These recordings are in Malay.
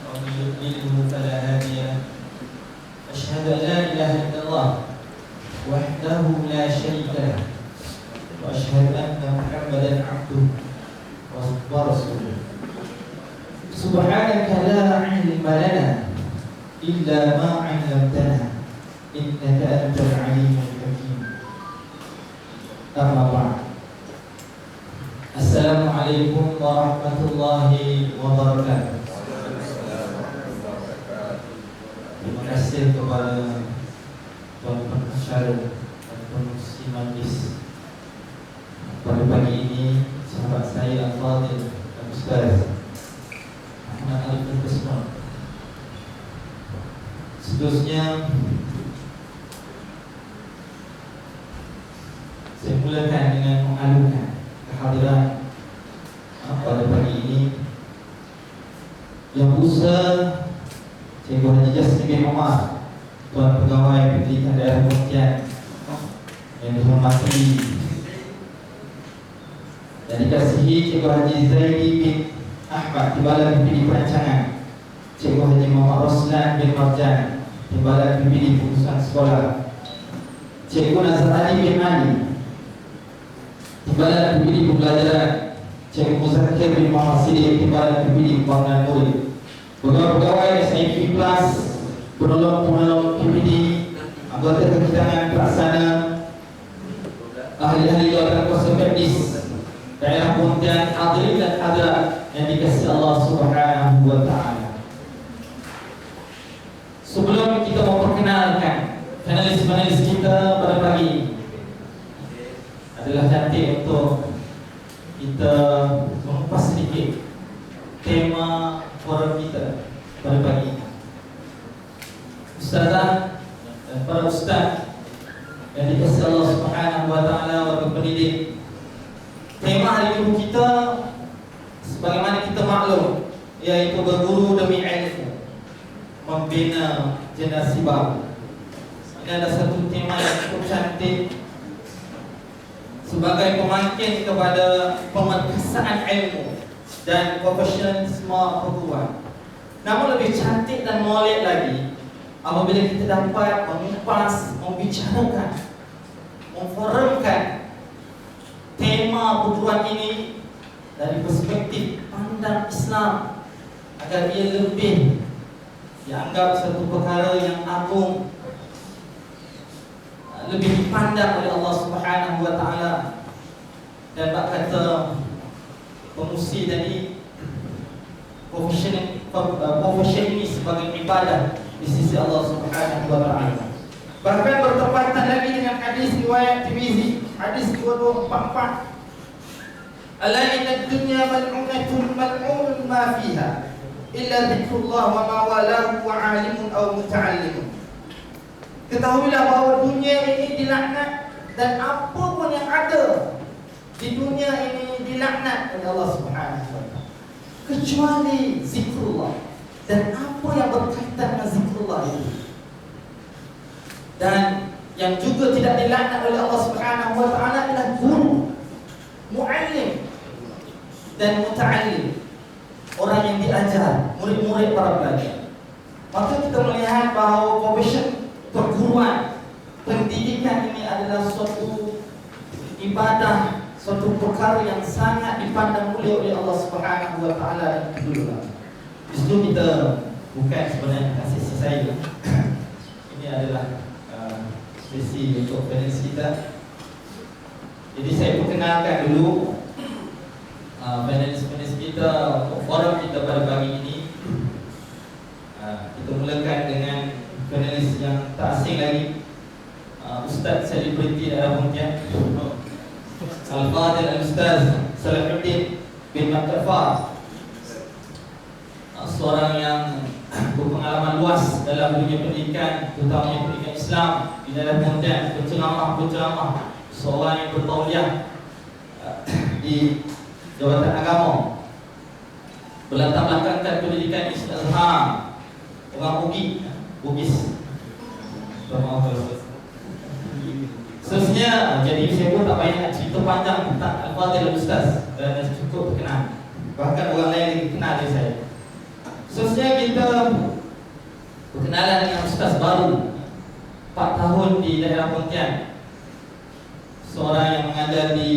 ومن يضلله فلا هادي له أشهد أن لا إله إلا الله وحده لا شريك له وأشهد أن محمدا عبده ورسوله سبحانك لا علم لنا إلا ما علمتنا إنك أنت العليم الحكيم أما بعد Assalamualaikum warahmatullahi wabarakatuh. Terima kasih kepada Tuan Pengacara dan Pengurusi Majlis pada pagi ini, sahabat saya Al-Fadhil dan Ustaz Ahmad Arifin Kusman. Seterusnya saya mulakan dengan mengalukan kehadiran pada pagi ini Yang Besar Cikgu Haji Jasmin bin Omar, Tuan Pegawai Pendidikan Daerah Pontian yang dihormati dan dikasihi Cikgu Haji Zaidi bin Ahmad, Timbalan PPD Perancangan, Cikgu Haji Muhammad Roslan bin Marjan, Timbalan PPD Pengurusan Sekolah, Cikgu Nazar Ali bin Ali, Timbalan PPD Pembelajaran, Cikgu Muzakir bin Muhammad Siddiq, Timbalan PPD Pembangunan Murid, pegawai-pegawai SIP Plus, penolong-penolong PPD, anggota kegiatan pelaksana, ahli-ahli jawatan kuasa medis daerah Pontian, hadirin dan hadirat yang dikasihi Allah Subhanahu wa taala. Sebelum kita memperkenalkan panelis-panelis kita pada pagi ini, adalah cantik untuk kita mengupas sedikit tema forum kita pada pagi ini. Ustazah dan para ustaz yang dikasihi Allah Subhanahu wa taala, warga pendidik, tema hari ini kita sebagaimana kita maklum, yaitu berguru demi ilmu, membina generasi baru. Ini adalah satu tema yang cukup cantik sebagai pemancing kepada pemerkasaan ilmu dan profesionalisme perguruan. Namun lebih cantik dan molek lagi apabila kita dapat mengupas, membicarakan, memforumkan tema perguruan ini dari perspektif pandang Islam agar ia lebih dianggap satu perkara yang agung, lebih dipandang oleh Allah Subhanahu wa taala. Dan bab kata pengurusi tadi, profession ini sebagai ibadah di sisi Allah Subhanahu wa taala. Bahkan bertepatan lagi dengan hadis riwayat Tirmizi, hadis 2244, ala inna dunya mal'unatun mal'unun ma fiha illa dzikrullah wa ma walahu wa 'alimun aw muta'allimun. Ketahuilah bahawa dunia ini dilaknat dan apa pun yang ada di dunia ini dilaknat oleh Allah Subhanahu wa taala kecuali zikrullah dan apa yang berkaitan dengan zikrullah itu. Dan yang juga tidak dilaknat oleh Allah Subhanahu wa taala adalah guru, muallim dan muta'allim, orang yang diajar, murid-murid para pelajar. Maka kita melihat bahawa profession perguruan, pendidikan ini adalah suatu ibadah, suatu perkara yang sangat dipandang mulia oleh Allah Subhanahu wa taala dan kedua. Di situ kita bukan sebenarnya sesi saya. Ini adalah sesi untuk panelis kita. Jadi saya perkenalkan dulu panelis-panelis kita untuk forum kita pada pagi ini. Kita mulakan dengan panelis yang tak asing lagi, Ustaz selebriti daerah Pontian, Al-Fadhil Al-Ustaz Salahuddin bin Muqtafa, seorang yang berpengalaman luas dalam dunia pendidikan, terutamanya pendidikan Islam di daerah Pontian, penceramah, seorang yang bertauliah di Jabatan Agama, berlatar belakangkan pendidikan Islam, orang Bugis. Seterusnya, jadi saya pun tak payah nak cerita panjang tentang Al-Fadhil Al-Ustaz, dan cukup terkenal. Bahkan orang lain lagi kenal dari saya. seterusnya kita berkenalan dengan ustaz baru 4 tahun di daerah Pontian. Seorang yang mengajar di,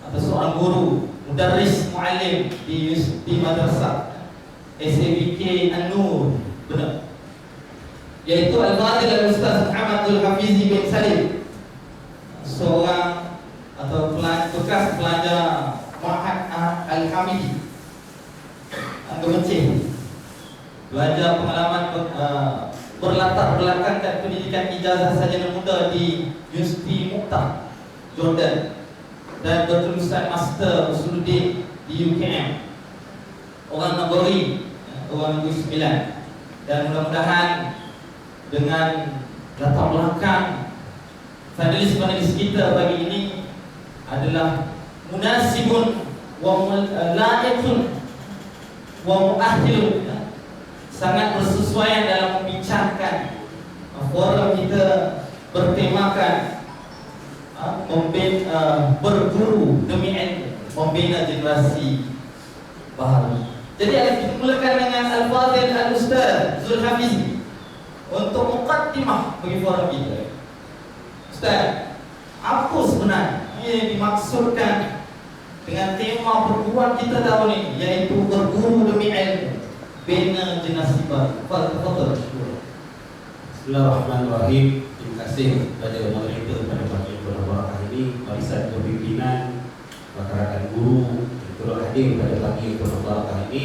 atau seorang guru mudarris muallim di madrasah SABK An-Nur, benar, yaitu Al-Fadhil Al-Ustaz Muhammadul Hafizi bin Salim, seorang atau bekas pelajar Ma'had Al-Hamidi Aceh, belajar pengalaman berlatar belakangkan pendidikan ijazah sarjana muda di Universiti Muqtah, Jordan, dan berterusan master Usuluddin di UKM. Orang Nagori, orang Negeri Sembilan, dan mudah-mudahan dengan latar belakang panelis-panelis kita pagi ini adalah munasibun wa la'iqun wa mu'ahilun, sangat bersesuaian dalam membincangkan forum kita bertemakan berguru demi ilmu, membina generasi baru. Jadi kita mulakan dengan Al-Fadhil Al-Ustaz Zulhafizi untuk muqaddimah bagi forum kita. Ustaz, apa sebenarnya yang dimaksudkan dengan tema perguruan kita tahun ini, yaitu berguru demi ilmu, bina generasi baru? Fadhil. Bismillahirrahmanirrahim. Terima kasih kepada moderator pada pagi yang berbahagia ini, barisan kepimpinan, rakan-rakan guru turut hadir pada pagi yang berbahagia ini.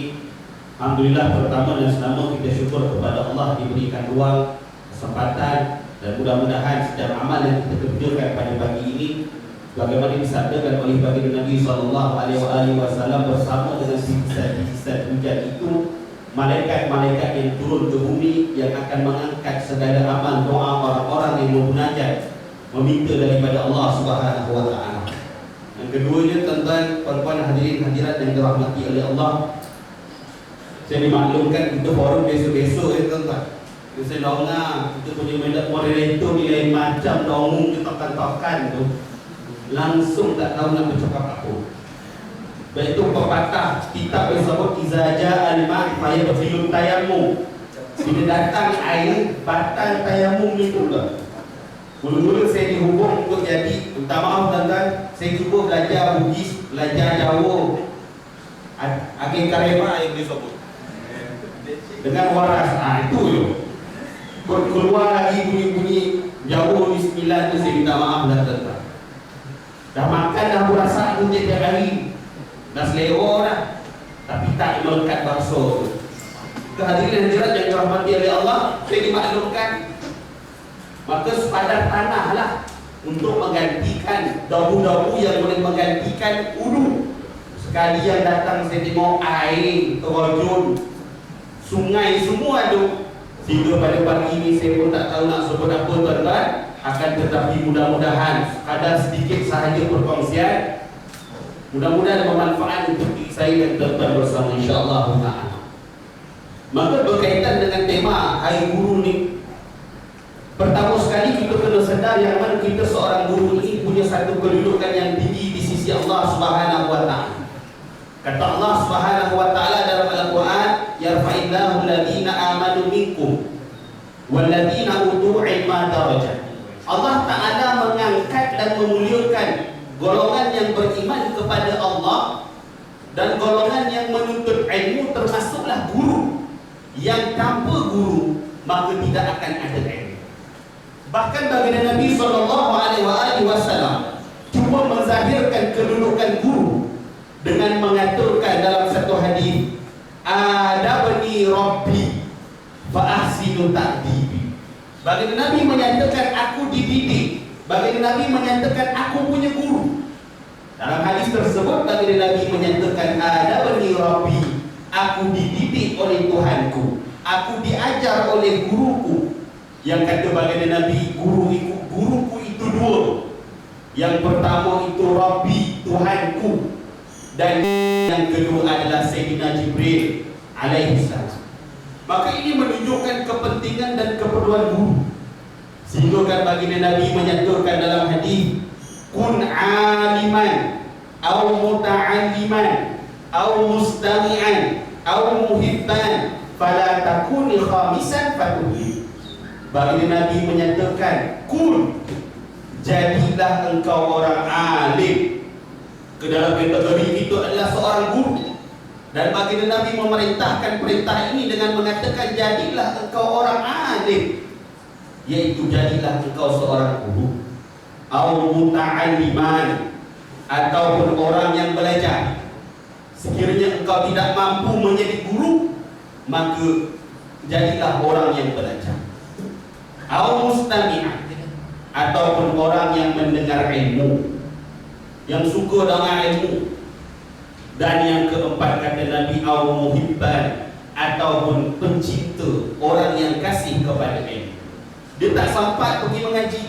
Alhamdulillah, pertama dan selama kita syukur kepada Allah diberikan ruang, kesempatan, dan mudah-mudahan setiap amal yang kita kerjakan pada pagi ini bagaimana disabdakan oleh baginda Nabi SAW bersama dengan sisisan hujan itu, malaikat-malaikat yang turun ke bumi yang akan mengangkat segala amal doa orang-orang yang memunajat, meminta daripada Allah Subhanahu wa taala. Yang keduanya, tuan-tuan, puan-puan, hadirin hadirat yang dirahmati oleh Allah, saya dimaklumkan kita forum besok-besok ya tuan-tuan. Saya dongah, kita punya moderator ni lain macam dongong kita tokan tu, langsung tak tahu nak bercakap apa. Baik itu pepatah kitab disebut izaja al-ma' faya berfilum tayamum. Bila datang air, batal tayamum itu lah. Dulu-dulu saya dihubung untuk jadi, minta maaf tuan-tuan, saya cuba belajar Bugis, belajar Jawa, Ageng Karema yang disebut dengan waras, itu je. Keluar lagi bunyi-bunyi Jawa di 9 tu, saya minta maaf lah tuan-tuan. Dah makan dah berasa tu tiap hari, dah selera dah, tapi tak melekat bahasa tu. Kehadiran hadirat yang dirahmati oleh Allah, saya dimaklumkan, maka sepadan tanah lah untuk menggantikan daun-daun yang boleh menggantikan wudu. Sekali yang datang saya tengok air terjun, sungai semua tu. Sehingga pada pagi ini saya pun tak tahu nak sebut apa tuan-tuan, akan tetapi mudah-mudahan ada sedikit sahaja perkongsian, mudah-mudahan bermanfaat untuk diri saya dan tuan-tuan bersama, insya-Allah taala. Maka berkaitan dengan tema Hari Guru ni, pertama sekali kita kena sedar yang mana kita seorang guru ini punya satu kedudukan yang tinggi di sisi Allah Subhanahu wa taala. Kata Allah Subhanahu wa taala dalam Al-Quran, yarfa'illahu alladhina amanu minkum walladhina utul ilma darajat. Allah Ta'ala mengangkat dan memuliakan golongan yang beriman kepada Allah dan golongan yang menuntut ilmu, termasuklah guru. Yang tanpa guru maka tidak akan ada ilmu. Bahkan baginda Nabi SAW cuba menzahirkan kedudukan guru dengan mengatakan dalam satu hadis, adabani rabbi fa ahsinu ta'dibi. Baginda Nabi menyatakan aku dididik, baginda Nabi menyatakan aku punya guru. Dalam hadis tersebut baginda Nabi menyatakan adabani rabbi, aku dididik oleh Tuhanku, aku diajar oleh guruku. Yang kata baginda Nabi, guruku itu dua. Yang pertama itu Rabbi, Tuhanku, dan yang kedua adalah Sayyidina Jibril alaihissalam. Maka ini menunjukkan kepentingan dan keperluan guru. Sehingga kan baginda Nabi menyatakan dalam hadis, kun aliman au muta'alliman au mustami'an au muhibban fala takuni khamisan fatuhi. Baginda Nabi menyatakan, kun, jadilah engkau orang alim. Ke dalam kategori itu adalah seorang guru. Dan baginda Nabi memerintahkan perintah ini dengan mengatakan, jadilah engkau orang alim, yaitu jadilah engkau seorang guru. Au muta'alliman, ataupun orang yang belajar. Sekiranya engkau tidak mampu menjadi guru, maka jadilah orang yang belajar. Au mustami'an, ataupun orang yang mendengar ilmu, yang suka dengan ilmu. Dan yang keempat kata Nabi, au muhibban, ataupun pencinta, orang yang kasih kepada ilmu. Dia tak sempat pergi mengaji,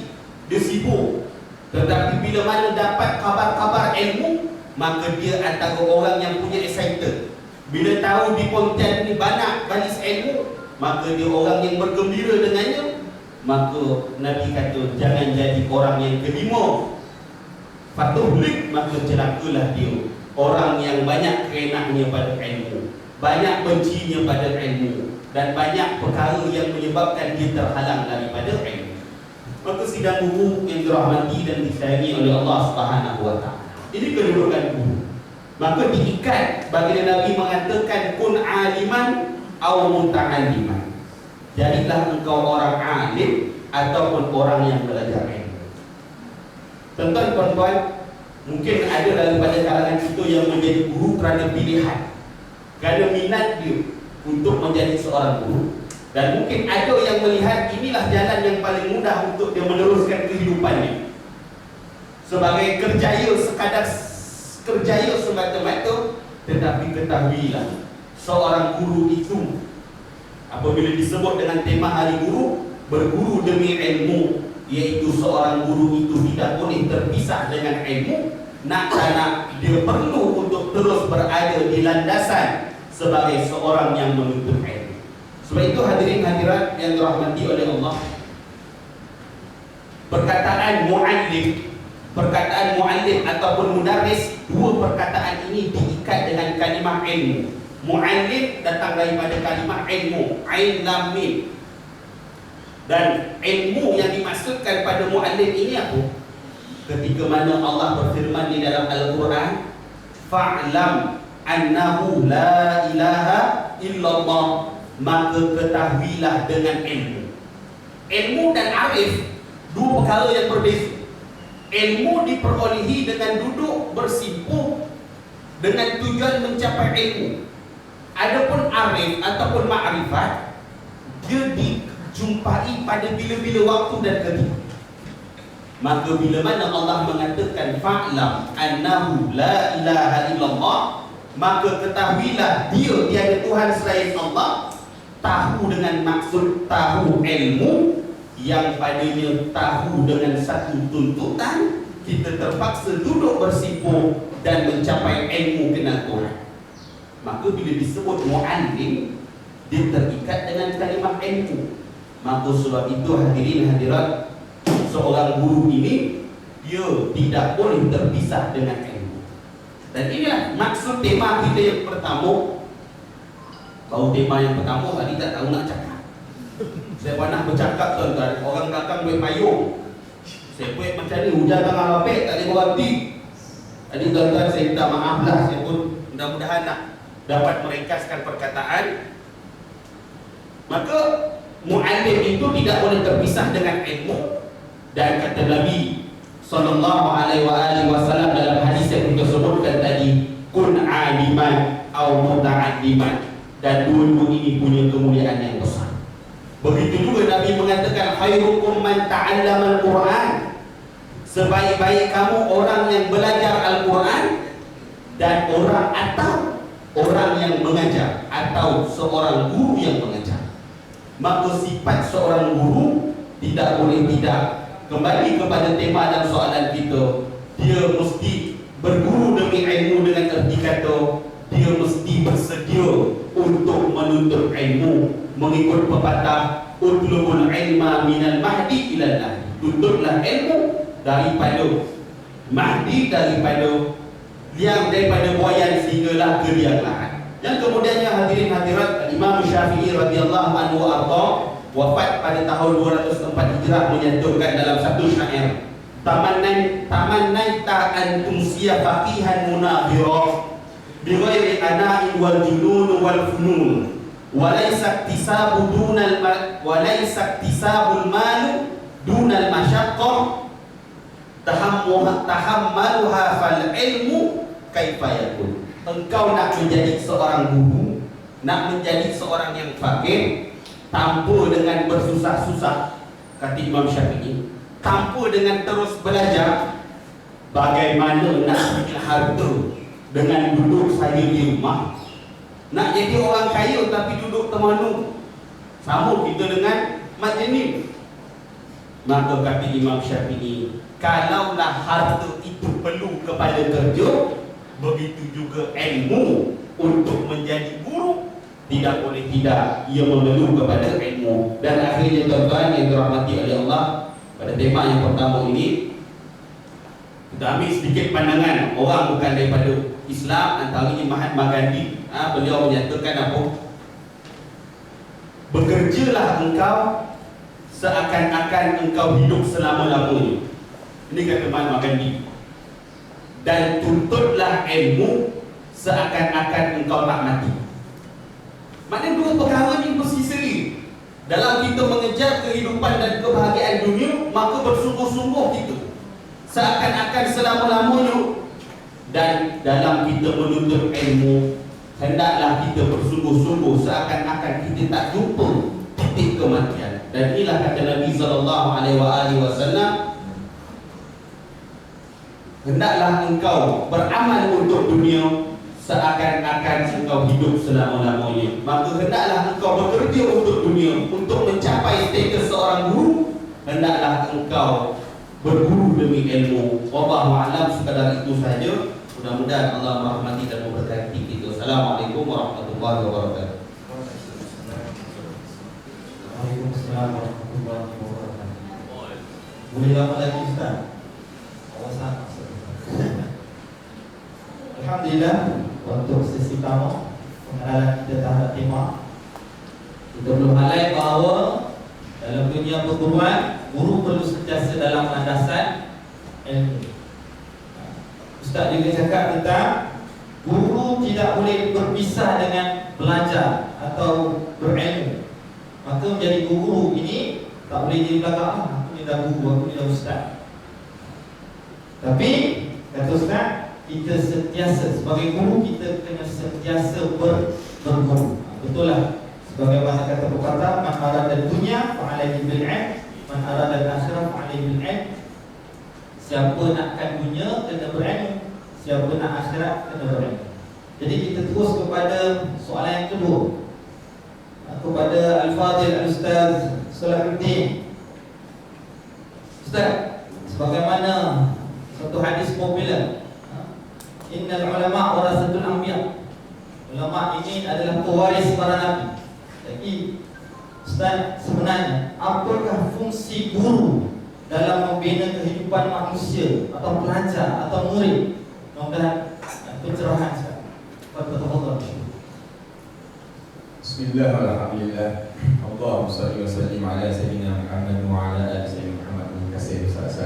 dia sibuk. Tetapi bila mana dapat kabar-kabar ilmu, maka dia antara orang yang punya excited. Bila tahu di Pontian ni banyak baris ilmu, maka dia orang yang bergembira dengannya. Maka Nabi kata, jangan jadi orang yang kelima. Fatuhlik, maka celakalah dia, orang yang banyak kerenahnya pada ilmu, banyak bencinya pada ilmu, dan banyak perkara yang menyebabkan dia terhalang daripada ilmu. Maka sidang guru yang dirahmati dan disayangi oleh Allah Subhanahu wa Ta'ala, ini kedudukan guru. Maka diikat, baginda Nabi mengatakan, kun aliman au muta'alliman, jadilah engkau orang alim ataupun orang yang belajar ilmu. Tuan-tuan, mungkin ada daripada kalangan kita yang menjadi guru kerana pilihan, kerana minat dia untuk menjadi seorang guru. Dan mungkin ada yang melihat inilah jalan yang paling mudah untuk dia meneruskan kehidupannya sebagai kerjaya, sekadar kerjaya semata-mata. Tetapi ketahuilah, seorang guru itu apabila disebut dengan tema hari guru, berguru demi ilmu, iaitu seorang guru itu tidak boleh terpisah dengan ilmu. Nak dia perlu untuk terus berada di landasan sebagai seorang yang menuntut ilmu. Sebab itu hadirin hadirat yang dirahmati oleh Allah, perkataan muallim ataupun mudarris, dua perkataan ini diikat dengan kalimah ilmu. Muallim datang daripada kalimah ilmu, ain lam mim. Dan ilmu yang dimaksudkan pada muallim ini apa? Ketika mana Allah berfirman di dalam Al-Quran, fa'lam annahu la ilaha illallah, maka ketahuilah dengan ilmu. Ilmu dan arif dua perkara yang berbeza. Ilmu diperolehi dengan duduk bersimpuh dengan tujuan mencapai ilmu. Adapun arif ataupun ma'rifat, dia dijumpai pada bila-bila waktu dan ketika. Maka bila mana Allah mengatakan fa'lam annahu la ilaha illallah, maka ketahuilah dia tiada Tuhan selain Allah. Tahu dengan maksud tahu ilmu, yang padanya tahu dengan satu tuntutan, kita terpaksa duduk bersimpuh dan mencapai ilmu kenal Tuhan. Maka bila disebut muallim, dia terikat dengan kalimah ilmu. Maka sebab itu hadirin hadirat, seorang guru ini dia tidak boleh terpisah dengan ilmu. Dan inilah maksud tema kita yang pertama. Baru tema yang pertama tadi tak tahu nak cakap. Saya pernah bercakap tuan-tuan, orang belakang duit payung. Saya buat macam ni, hujan tengah lapik, tak boleh berhenti. Jadi tuan-tuan, saya minta maaf lah. Saya pun mudah-mudahan nak dapat meringkaskan perkataan. Maka muallim itu tidak boleh terpisah dengan ilmu. Dan kata Nabi SAW dalam hadis yang kita sebutkan tadi, kun aliman au muta'alliman. Dan dua-dua ini punya kemuliaan yang besar. Begitu juga Nabi mengatakan, khairukum man ta'allama al-Quran, sebaik-baik kamu orang yang belajar Al-Quran, dan orang atau orang yang mengajar, atau seorang guru yang mengajar. Maka sifat seorang guru tidak boleh tidak. Kembali kepada tema dan soalan kita, dia mesti berguru demi ilmu dengan erti kata dia mesti bersedia untuk menuntut ilmu, mengikut pepatah utlubul ilma minal mahdi ilal lahdi. Tuntutlah ilmu daripada mahdi, daripada liang, daripada buayan sehinggalah ke liang lahat. Yang kemudiannya hadirin hadirat, Imam Syafi'i radhiyallahu anhu arda wafat pada tahun 204 Hijrah menyatakan dalam satu syair, tamannaita an tumsiya faqihan munadhira bi ghairi ana'in wal junun wal funun wa laysa iktisabu dunal mal dunal masyaqqah tahammaluha fal ilmu kaifa yakun. Engkau nak menjadi seorang guru, nak menjadi seorang yang faqih tanpa dengan bersusah-susah, kata Imam Syafi'i, tanpa dengan terus belajar. Bagaimana nak punya harta dengan duduk saja di rumah? Nak jadi orang kaya tapi duduk temanu, sama kita dengan majnun. Maka kata Imam Syafi'i, kalaulah harta itu perlu kepada kerja, begitu juga ilmu untuk menjadi guru, tidak boleh tidak, ia memerlu kepada ilmu. Dan akhirnya tuan-tuan yang dirahmati oleh Allah, pada tema yang pertama ini kita ambil sedikit pandangan orang bukan daripada Islam, antaranya Mahatma Gandhi. Beliau menyatakan apa? Bekerjalah engkau seakan-akan engkau hidup selama-lamanya. Ini kata Mahatma Gandhi. Dan tuntutlah ilmu seakan-akan engkau tak mati. Maknanya dua perkara ini bersisiri. Dalam kita mengejar kehidupan dan kebahagiaan dunia, maka bersungguh-sungguh kita seakan-akan selama-lamanya. Dan dalam kita menuntut ilmu, hendaklah kita bersungguh-sungguh seakan-akan kita tak jumpa titik kematian. Dan inilah kata Nabi SAW, hendaklah engkau beramal untuk dunia seakan-akan engkau hidup selama-lamanya. Maka hendaklah engkau bekerja untuk dunia, untuk mencapai status seorang guru. Hendaklah engkau berguru demi ilmu. Wallahu a'lam, sekadar itu saja. Mudah-mudahan Allah merahmati dan memberkati kita. Assalamualaikum warahmatullahi wabarakatuh. Waalaikumsalam warahmatullahi wabarakatuh. Boleh lama lagi Ustaz? Awasan. Alhamdulillah, untuk sesi pertama pengenalan kita terhadap tema, kita belum halai bahawa dalam dunia perguruan, guru perlu sentiasa dalam landasan ilmu. Ustaz juga cakap tentang guru tidak boleh berpisah dengan belajar atau berilmu. Maka menjadi guru ini tak boleh jadi belakang, aku ni dah guru, aku ni dah ustaz. Tapi kata Ustaz, kita sentiasa sebagai guru, kita kena sentiasa berguru. Betul lah, sebagaimana kata pepatah, man arada dunya fa'alaihi bil 'ilm, man arada al-akhirah fa'alaihi bil 'ilm. Siapa nakkan dunia kena berilmu, siapa nak akhirat kena berilmu. Jadi kita terus kepada soalan yang kedua, kepada Al-Fadhil Al-Ustaz Salahuddin. Ustaz, sebagaimana satu hadis popular, innal ulama warasatul anbiya, ulama ini adalah pewaris para nabi. Jadi Ustaz, sebenarnya apakah fungsi guru dalam membina kehidupan manusia atau pelajar atau murid? Mudah-mudahan pencerahan Ustaz. Tafadhal. Bismillah, alhamdulillah. Allahumma salli wa sallim ala sayyidina Muhammad wa ala ali sayyidina Muhammad. Terima kasih Ustaz.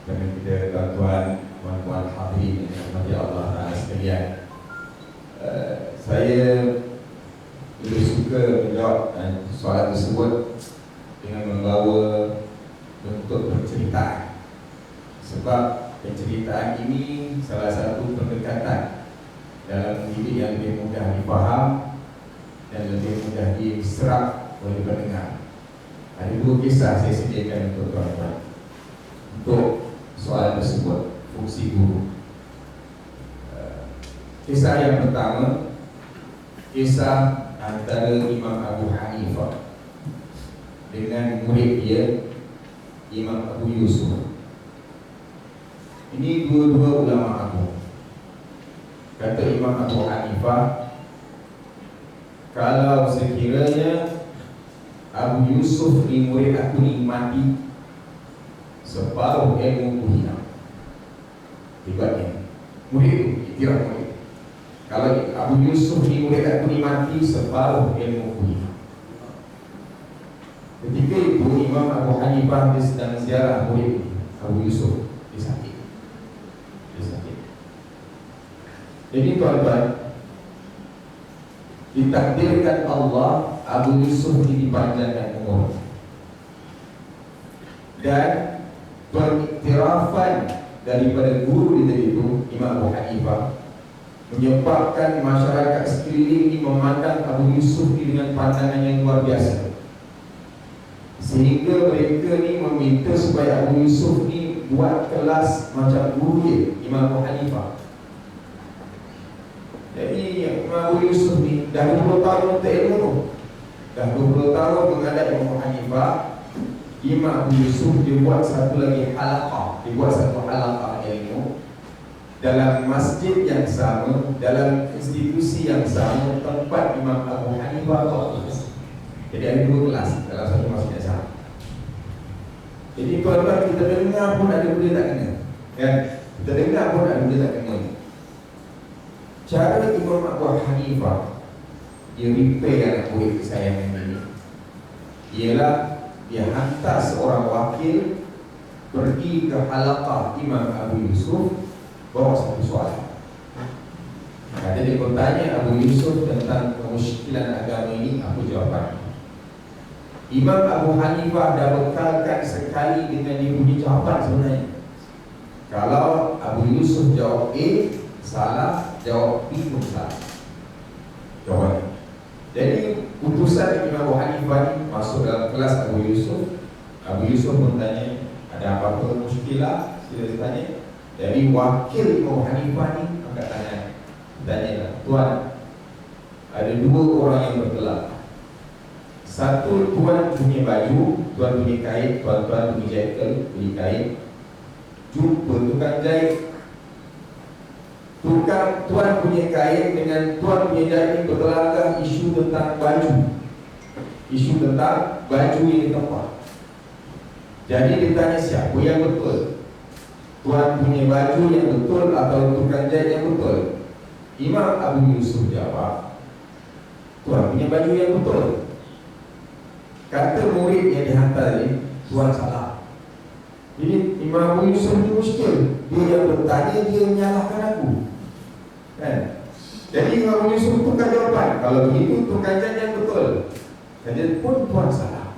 Kepada kita tuan-tuan, puan-puan hadirin yang dirahmati Allah Taala sekalian. Saya lebih suka menjawab soalan tersebut dengan membawa bentuk penceritaan. Sebab penceritaan ini salah satu pendekatan dalam mendidik yang lebih mudah difaham dan lebih mudah diserap oleh pendengar. Ada dua kisah saya sediakan untuk tuan-tuan untuk soalan tersebut, fungsi guru. Kisah yang pertama, kisah antara Imam Abu Hanifah dengan murid dia Imam Abu Yusuf. Ini dua-dua ulama agung. Kata Imam Abu Hanifah, kalau sekiranya Abu Yusuf ni murid aku ni mati, separuh ilmu ku hilang. Hebatnya murid tu, iktiraf murid. Kalau Abu Yusuf ni murid aku ni mati, separuh ilmu ni. Ketika itu Imam Abu Hanifah dia sedang ziarah murid Abu Yusuf. Dia sakit. Jadi tuan-tuan, ditakdirkan Allah Abu Yusuf ini dipanjangkan umur. Dan pengiktirafan daripada guru dia itu, Imam Abu Hanifah, menyebabkan masyarakat sekeliling ini memandang Abu Yusuf ini dengan pandangan yang luar biasa. Sehingga mereka ni meminta supaya Abu Yusuf ni buat kelas macam guru dia, Imam Abu Hanifah. Jadi Imam Abu Yusuf ni dah 20 tahun untuk ilmu tu. Dah 20 tahun menghadap Imam Abu Hanifah. Imam Abu Yusuf dia buat satu lagi halaqah. Dia buat satu halaqah ilmu dalam masjid yang sama, dalam institusi yang sama, tempat Imam Abu Hanifah berkelas. Jadi ada 2 kelas dalam satu masjid yang sama. Jadi tuan-tuan, kita dengar pun ada benda tak kena, kan? Kita dengar pun ada benda tak kena. Cara Imam Abu Hanifah dia repair anak murid kesayangan ini ialah dia hantar seorang wakil pergi ke halaqah Imam Abu Yusuf bawa satu soalan. Kata dia bertanya Abu Yusuf tentang kemusykilan agama ini, apa jawapan? Imam Abu Hanifah dah bekalkan sekali dengan dia punya jawapan sebenarnya. Kalau Abu Yusuf jawab A, salah, jawab B pun salah jawabannya. Jadi utusan Imam Abu Hanifah ni masuk dalam kelas Abu Yusuf. Abu Yusuf bertanya, ada apa-apa muskilah? Sila tanya. Jadi wakil Imam Abu Hanifah ni angkat tangan, tanyalah, tuan, ada 2 orang yang bergelar. Satu, tuan punya baju, tuan punya kain, tuan-tuan punya jaket, punya kain, jumpa tukang jahit. Tuan punya kain dengan tuan punya jahit berkelakar isu tentang baju. Isu tentang baju yang ditempah. Jadi ditanya siapa yang betul, tuan punya baju yang betul atau tukang jahit yang betul? Imam Abu Yusuf jawab, tuan punya baju yang betul. Kata murid yang dihantar ni, tuan salah. Jadi Imam Abu Yusuf ni muskil. Dia yang bertanya, dia menyalahkan aku, kan? Jadi Imam Abu Yusuf tukar jawapan. Kalau begitu tukar jahit yang betul. Jadi pun tuan salah.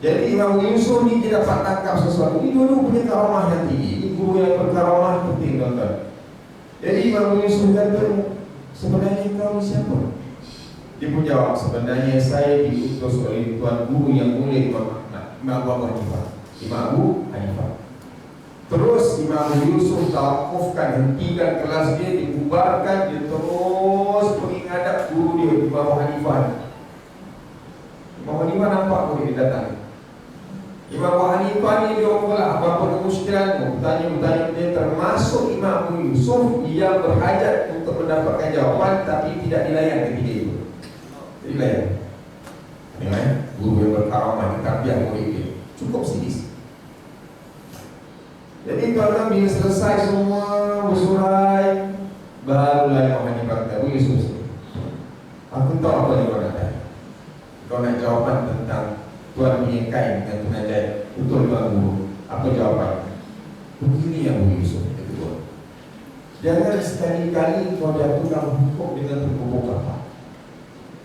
Jadi Imam Abu Yusuf ni dia dapat tangkap sesuatu. Ini dulu punya karamah yang tinggi. Ini guru yang berkaramah penting, tuan-tuan. Jadi Imam Abu Yusuf kata, sebenarnya kau siapa? Dia pun jawab, sebenarnya saya diutus oleh tuan guru yang mulia Imam Abu Hanifah, Imam Abu Hanifah. Terus Imam Abu Yusuf tawakufkan, hentikan kelas dia, dibubarkan, dia terus pergi ngadap guru dia, Imam Abu Hanifah. Imam Abu Hanifah nampak murid dia datang. Imam Abu Hanifah ni dia pula, apa-apa kemusykilanmu? Bertanya dia, termasuk Imam Abu Yusuf yang berhajat untuk mendapatkan jawapan, tapi tidak dilayan ketika itu. Dilayan. Guru yang berkaramah, tarbiyah murid dia cukup serius. Jadi tuan-tuan, bila selesai semua bersurai, barulah Imam Hanifah kata, Abu Yusuf, aku tahu apa yang kau nak tanya. Kau nak jawapan tentang tuan punya kain dengan tuan jahit. Betul tuan guru, apa jawapan? Begini Abu Yusuf, kata tuan, jangan sekali-kali kau jatuhkan hukum dengan terbuka.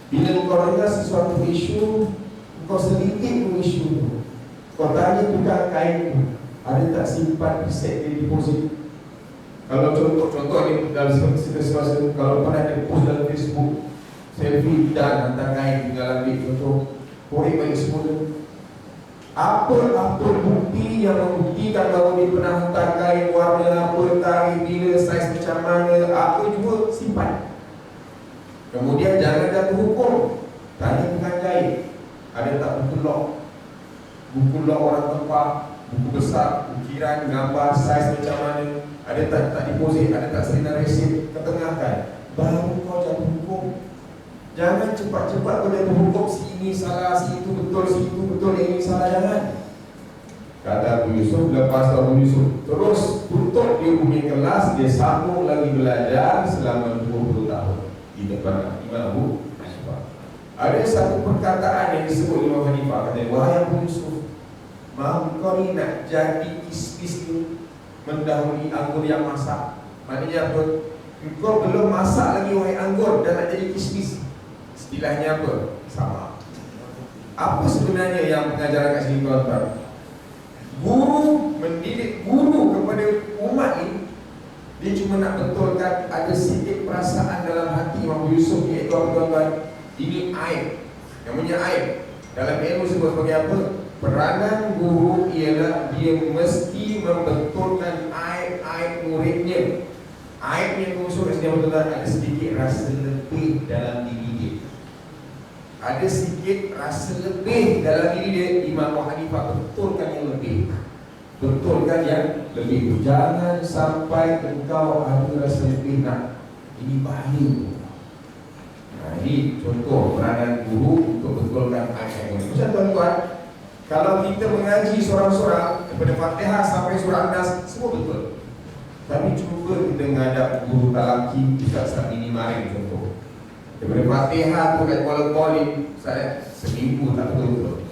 Bila kau dengar sesuatu isu, kau selidiki isu itu. Kau tanya tukang kain itu, ada tak simpan set di deposit? Kalau contoh ni dalam situasi, kalau pernah ada post dalam Facebook selfie dan hantar kain tinggal ambil contoh, korek bagi semula. Apa bukti yang membuktikan bahawa dia pernah hantar kain warna apa, tarikh bila, saiz macam mana, apa juga simpan. Kemudian jangan jatuh hukum. Tanya tukang jahit, ada tak buku log orang tempah, buku besar, ukiran, gambar, saiz macam mana, ada tak deposit, ada tak salinan resit, ketengahkan, baru kau jatuh hukum. Jangan cepat-cepat kau jatuh hukum, si ini salah, si itu betul, si itu betul, yang ini salah, jangan. Kata Abu Yusuf, lepas Abu Yusuf terus tutup dia punya kelas, dia sambung lagi belajar selama 20 di depan Imam Abu Hanifah. Ada satu perkataan yang disebut Imam Hanifah, kata, wahai Abu Yusuf, mahu kau ni nak jadi kispis tu mendahului anggur yang masak. Maknanya apa? Engkau belum masak lagi wahai anggur dan nak jadi kispis. Istilahnya apa? Sama. Apa sebenarnya yang pengajaran kat sini tuan-tuan? Guru mendidik guru kepada umat ini, dia cuma nak betulkan ada sedikit perasaan dalam hati Imam Yusuf, iaitu apa tuan-tuan? Ini aib. Namanya aib. Dalam ilmu sebut sebagai apa? Peranan guru ialah dia mesti membetulkan aib-aib muridnya. Aibnya guru suruh sini betul-betul ada sedikit rasa lebih dalam diri dia. Ada sedikit rasa lebih dalam diri dia. Imam Abu Hanifah betulkan yang lebih. Betulkan yang lebih. Jangan sampai engkau ada rasa lebih nak. Ini bahaya. Nah, ini contoh peranan guru untuk betulkan aib-aib. Macam tuan-tuan, kalau kita mengaji seorang-seorang daripada Fatihah sampai surah An-Nas, semua betul. Tapi cuba kita menghadap guru talaki Ustaz Samini Marin contoh. Daripada Fatihah tu kat Kuala Kuala saya seminggu tak betul-betul.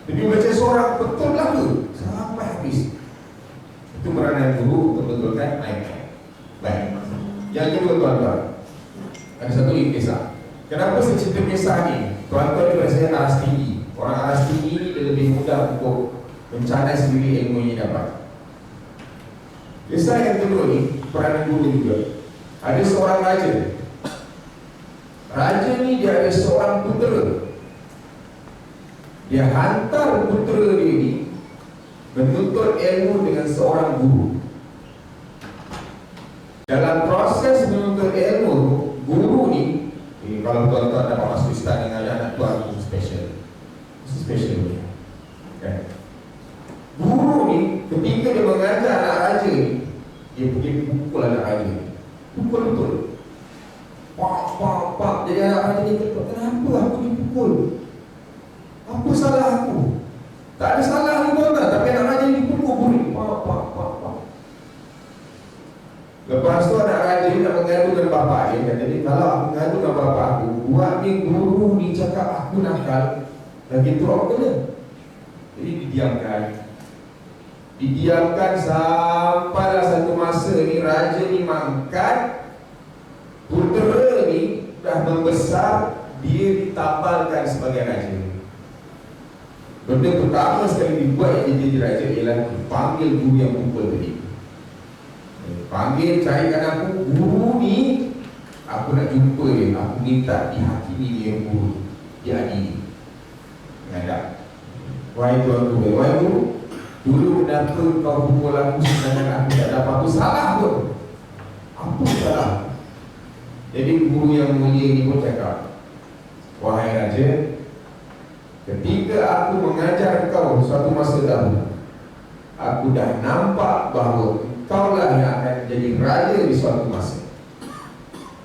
Tapi baca seorang betul lah tu sampai habis. Itu peranan guru untuk betulkan aib. Baik. Yang kedua tuan-tuan, ada satu lagi kisah. Kenapa saya cerita kisah ni? Tuan-tuan juga saya aras tinggi. Orang aras tinggi ni dia lebih mudah untuk mencadai sendiri ilmu yang dapat. Kisah yang kedua ni, peranan guru juga. Ada seorang raja. Raja ni dia ada seorang putera. Dia hantar putera dia ni menuntut ilmu dengan seorang guru. Dalam proses menuntut ilmu, guru ni, kalau tuan-tuan dapat masuk istana dengan anak tuan, special ni. Okay. Guru ni ketika dia mengajar anak raja ni, dia pergi pukul anak raja ni. Pukul betul. Pak. Jadi anak raja ni kata, kenapa aku dipukul? Apa salah aku? Tak ada salah ni tuan-tuan, tapi anak raja ni dipukul guru ni. Pak. Lepas tu anak raja ni nak mengadu dengan bapa dia. Kata dia, kalau aku mengadu dengan bapa aku, buat ni guru ni cakap aku nakal, lagi teruk kena. Jadi didiamkan sampailah satu masa ni raja ni mangkat, putera ni dah membesar, dia ditabalkan sebagai raja. Benda pertama sekali dibuat yang jadi raja ialah panggil guru yang pukul tadi. Panggil, carikan aku guru ni, aku nak jumpa dia, aku minta dihakimi dia guru, diadili. Menghadap. Wahai tuan guru, wahai guru, dulu kenapa kau pukul aku sedangkan aku tak ada apa-apa salah pun? Apa salah? Jadi guru yang mulia ni pun cakap, wahai raja, ketika aku mengajar kau suatu masa dahulu, aku dah nampak bahawa kaulah yang akan jadi raja di suatu masa.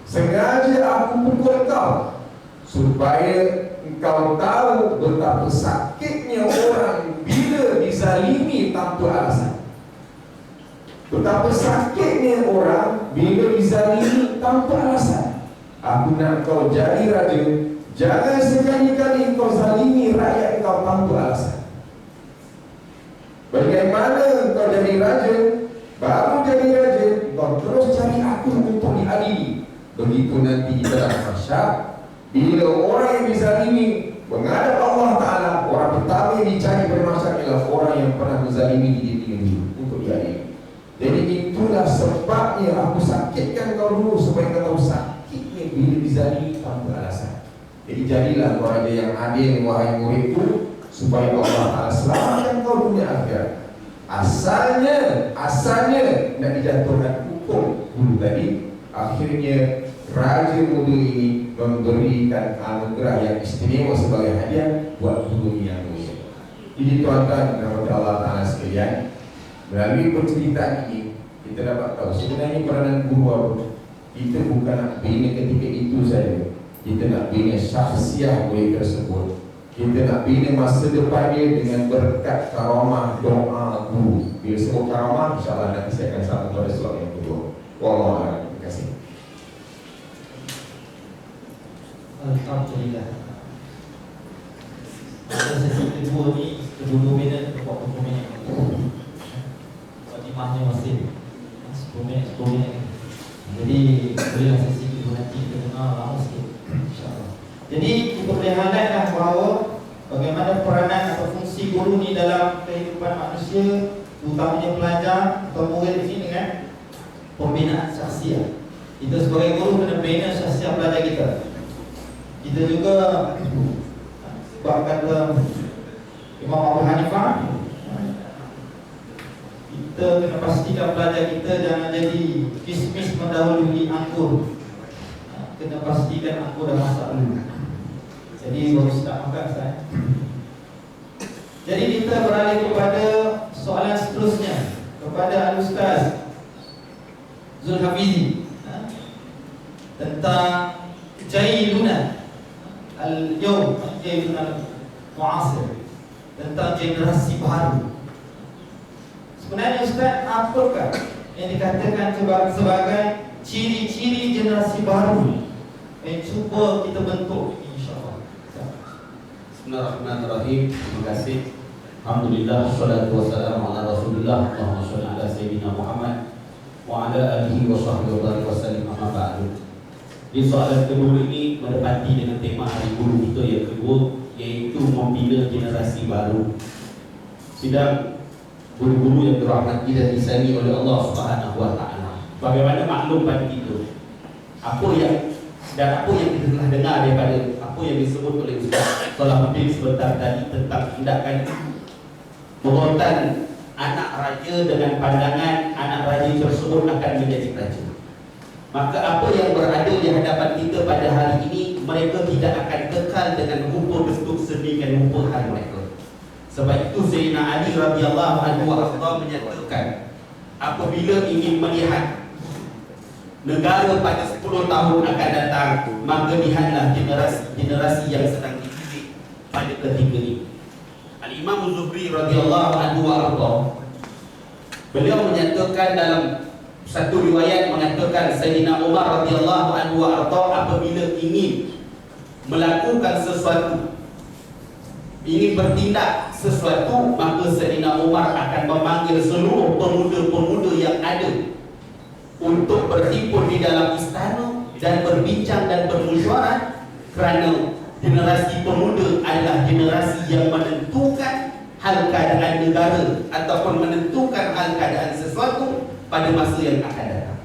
Sengaja aku pukul kau supaya engkau tahu betapa sakitnya orang bila dizalimi tanpa alasan. Betapa sakitnya orang bila dizalimi tanpa alasan. Aku nak kau jadi raja, jangan sekali-kali kau zalimi rakyat kau tanpa alasan. Bagaimana kau jadi raja? Baru jadi raja, kau terus cari aku untuk diadili. Begitu nanti di dalam mahsyar, bila orang yang dizalimi menghadap Allah Ta'ala, orang pertama yang dicari pada mahsyar ialah orang yang pernah menzalimi diri dulu untuk diadili. Jadi itulah sebabnya aku sakitkan kau dulu, supaya kau tahu sakitnya bila dizalimi tanpa alasan. Jadi jadilah kau raja yang adil, wahai muridku, supaya Allah Ta'ala selamatkan kau dunia akhirat. Asalnya nak dijatuhkan hukum dulu tadi. Akhirnya raja muda ini memberikan anugerah yang istimewa sebagai hadiah buat guru yang mulia. Jadi tuan-tuan dan Allah Ta'ala sekalian, melalui perceritaan ini kita dapat tahu sebenarnya peranan guru apa. Kita bukan nak bina ketika itu saja, kita nak bina syakhsiah murid tersebut. Kita nak bina masa depan dia dengan berkat karamah doa guru. Bila sebut karamah, insyaAllah nanti saya akan sambung pada slot yang kedua. Wallahualam. Terima kasih. Alhamdulillah. Pada sesi kedua ni 20 minit ke 40 minit. Khidmahnya masih 10 minit, 10 minit. Jadi bolehlah sesi kedua nanti kita dengar lama sikit, insyaAllah. Jadi kita boleh highlightlah bahawa bagaimana peranan atau fungsi guru ni dalam kehidupan manusia, terutamanya pelajar atau murid ini dengan pembinaan syakhsiah. Kita sebagai guru kena bina syakhsiah pelajar kita. Kita juga sebab kata Imam Abu Hanifah, kita kena pastikan pelajar kita jangan jadi kismis mendahului anggur. Kena pastikan anggur dah masak dulu. Jadi baru sedap makan saya. Jadi kita beralih kepada soalan seterusnya kepada Al-Ustaz Zulhafizi tentang jailuna al-yawm, jailuna al-mu'asir, tentang generasi baru. Sebenarnya Ustaz, apakah yang dikatakan sebagai ciri-ciri generasi baru yang cuba kita bentuk, insyaAllah? Bismillahirrahmanirrahim. Terima kasih. Alhamdulillah, wassalatu wassalamu ala Rasulillah. Allahumma shalli ala sayyidina Muhammad wa ala alihi wa sahbihi wa sallam, amma ba'du. Di soalan kedua ini menepati dengan tema hari guru kita yang kedua, iaitu membina generasi baru. Sidang guru-guru yang dirahmati dan disayangi oleh Allah Subhanahu wa taala. Bagaimana maklum pada kita apa yang kita telah dengar daripada apa yang disebut oleh Ustaz Salahuddin sebentar tadi tentang tindakan merontan anak raja dengan pandangan anak raja tersebut akan menjadi raja. Maka apa yang berada di hadapan kita pada hari ini, mereka tidak akan kekal dengan rupa bentuk sedemikian rupa hal mereka. Sebab itu Sayyidina Ali radhiyallahu anhu menyatakan, apabila ingin melihat negara pada 10 tahun akan datang, maka lihatlah generasi yang sedang dididik pada ketika ini. Al-Imam Zuhri radhiyallahu anhu beliau menyatakan dalam satu riwayat mengatakan Sayyidina Umar radhiyallahu anhu apabila ingin melakukan sesuatu, ingin bertindak sesuatu, maka Sayyidina Umar akan memanggil seluruh pemuda-pemuda yang ada untuk berhimpun di dalam istana dan berbincang dan bermusyawarah, kerana generasi pemuda adalah generasi yang menentukan hal keadaan negara ataupun menentukan hal keadaan sesuatu pada masa yang akan datang.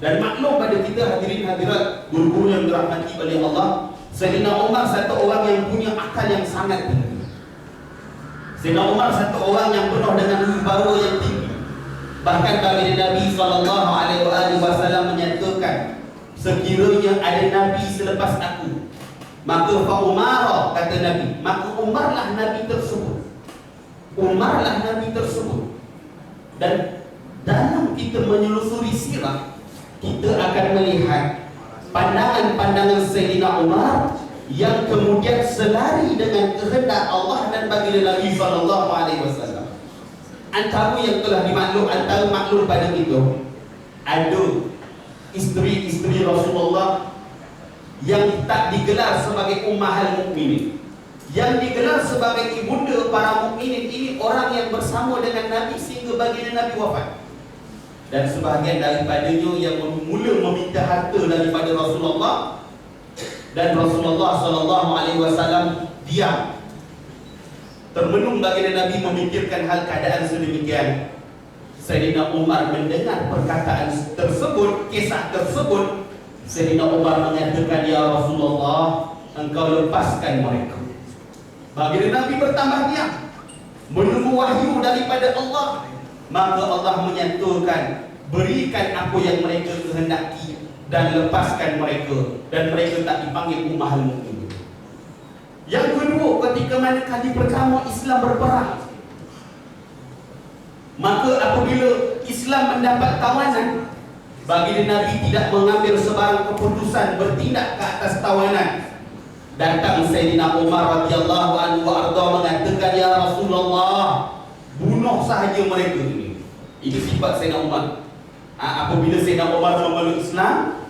Dan maklum pada kita hadirin hadirat guru-guru yang dirahmati oleh Allah, Sayyidina Umar satu orang yang punya akal yang sangat tinggi. Sayyidina Umar satu orang yang penuh dengan wibawa yang tinggi. Bahkan baginda Nabi SAW menyatakan, sekiranya ada Nabi selepas aku, maka fa Umar, kata Nabi, maka Umarlah Nabi tersebut. Umarlah Nabi tersebut. Dan dalam kita menyelusuri sirah, kita akan melihat pandangan-pandangan Sayyidina Umar yang kemudian selari dengan kehendak Allah dan baginda Nabi SAW. Antara yang telah dimaklum, antara maklum pada kita, ada isteri-isteri Rasulullah yang tak digelar sebagai ummahal mukminin, yang digelar sebagai ibunda para mukminin. Ini orang yang bersama dengan Nabi sehingga baginda Nabi wafat. Dan sebahagian daripadanya yang mula meminta harta daripada Rasulullah, dan Rasulullah SAW diam, termenung baginda Nabi memikirkan hal keadaan sedemikian. Sayyidina Umar mendengar perkataan tersebut, kisah tersebut. Sayyidina Umar mengatakan, ya Rasulullah, engkau lepaskan mereka. Baginda Nabi bertambah diam, menunggu wahyu daripada Allah. Maka Allah menyatakan, berikan apa yang mereka kehendaki dan lepaskan mereka, dan mereka tak dipanggil ummahal mukminin. Yang kedua, ketika mana kali pertama Islam berperang, maka apabila Islam mendapat tawanan, baginda Nabi tidak mengambil sebarang keputusan bertindak ke atas tawanan. Datang Sayyidina Umar radhiyallahu anhu mengatakan, ya Rasulullah, bunuh sahaja mereka ini. Ini sifat Sayyidina Umar. Apabila Sayyidina Umar memeluk Islam,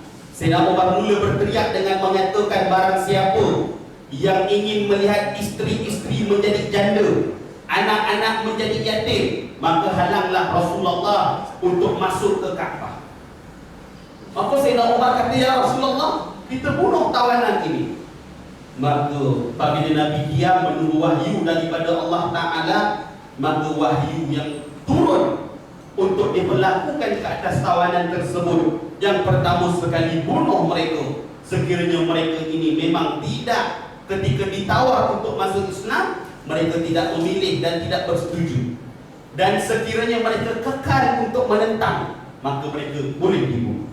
Sayyidina Umar mula berteriak dengan mengatakan, barang siapa yang ingin melihat isteri-isteri menjadi janda, anak-anak menjadi yatim, maka halanglah Rasulullah untuk masuk ke Kaabah. Maka Sayyidina Umar kata, ya Rasulullah, kita bunuh tawanan ini. Maka apabila Nabi diam menunggu wahyu daripada Allah Ta'ala, maka wahyu yang turun untuk diberlakukan ke atas tawanan tersebut. Yang pertama sekali, bunuh mereka sekiranya mereka ini memang tidak, ketika ditawar untuk masuk Islam, mereka tidak memilih dan tidak bersetuju. Dan sekiranya mereka kekal untuk menentang, maka mereka boleh dibunuh.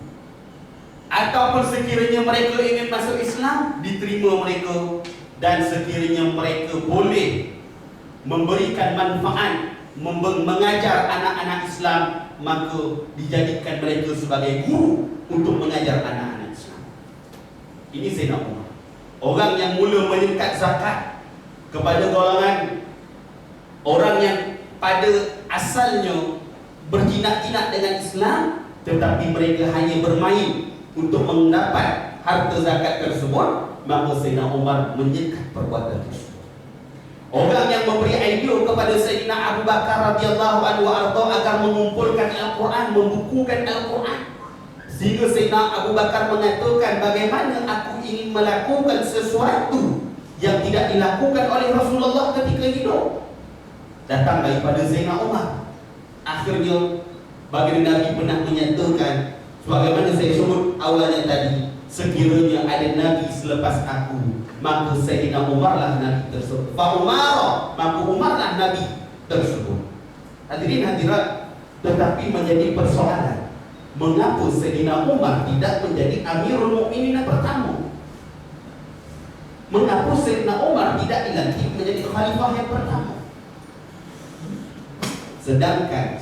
Ataupun sekiranya mereka ingin masuk Islam, diterima mereka. Dan sekiranya mereka boleh memberikan manfaat, mengajar anak-anak Islam, maka dijadikan mereka sebagai guru untuk mengajar anak-anak Islam. Ini Sayyidina Umar, orang yang mula menyekat zakat kepada golongan orang yang pada asalnya berjinak-jinak dengan Islam, tetapi mereka hanya bermain untuk mendapat harta zakat tersebut. Maka Sayyidina Umar menyekat perbuatan tersebut. Orang yang memberi idea kepada Sayyidina Abu Bakar radhiyallahu anhu agar mengumpulkan Al-Quran, membukukan Al-Quran, sehingga Sayyidina Abu Bakar mengatakan, bagaimana aku ingin melakukan sesuatu yang tidak dilakukan oleh Rasulullah ketika hidup. Datang daripada Sayyidina Umar. Akhirnya baginda Nabi pernah menyatakan, sebagaimana saya sebut awalnya tadi, sekiranya ada Nabi selepas aku, maka Sayyidina Umar lah Nabi tersebut. Fa Umar, maka Umar lah Nabi tersebut. Hadirin hadirat, tetapi menjadi persoalan, mengapa Sayyidina Umar tidak menjadi Amirul Mukminin yang pertama? Mengapa Sayyidina Umar tidak dilantik menjadi khalifah yang pertama? Sedangkan